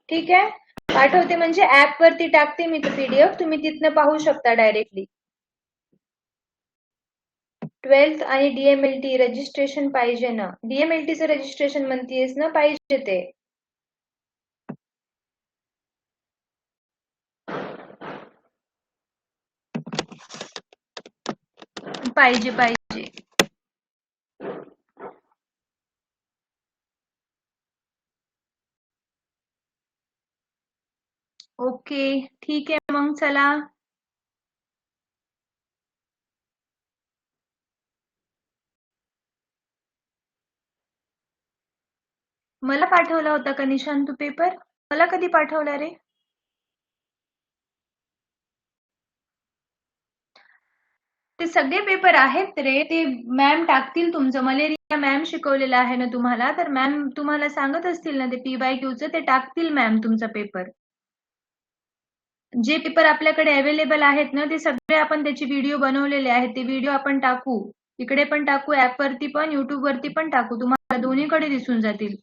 ठीक आहे, पाठवते म्हणजे ऍप वरती टाकते मी तो PDF, तुम्ही तिथनं पाहू शकता डायरेक्टली. 12th आणि DMLT रजिस्ट्रेशन पाहिजे ना. DMLT चं रजिस्ट्रेशन म्हणतीयस ना, पाहिजे ते. पाहिजे पाहिजे. ओके, ठीक आहे मग चला. मला पाठवला होता का निशांत तू पेपर? मला कधी पाठवला रे? ते सगळे पेपर आहेत रे, ते मॅम टाकतील तुमचं. मलेरिया मॅम शिकवलेलं आहे ना तुम्हाला, तर मॅम तुम्हाला सांगत असतील ना ते PYQचं, ते टाकतील मॅम तुमचा पेपर. जे पेपर आपल्याकडे अवेलेबल आहेत ना, ते सगळे आपण त्याचे व्हिडिओ बनवलेले आहेत. ते व्हिडिओ आपण टाकू, इकडे पण टाकू, ऍप वरती पण, युट्यूब वरती पण टाकू, तुम्हाला दोन्हीकडे दिसून जातील.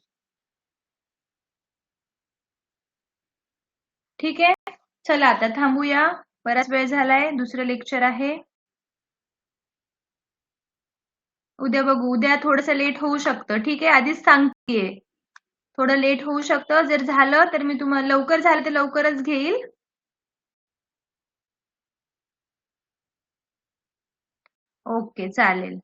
ठीक आहे, चला आता थांबूया, बराच वेळ झालाय, दुसरं लेक्चर आहे. उद्या बघू, उद्या थोडंसं लेट होऊ शकतं. ठीक आहे, आधीच सांगतेय, थोडं लेट होऊ शकतं. जर झालं तर मी तुम्हाला, लवकर झालं तर लवकरच घेईल. ओके, चालेल.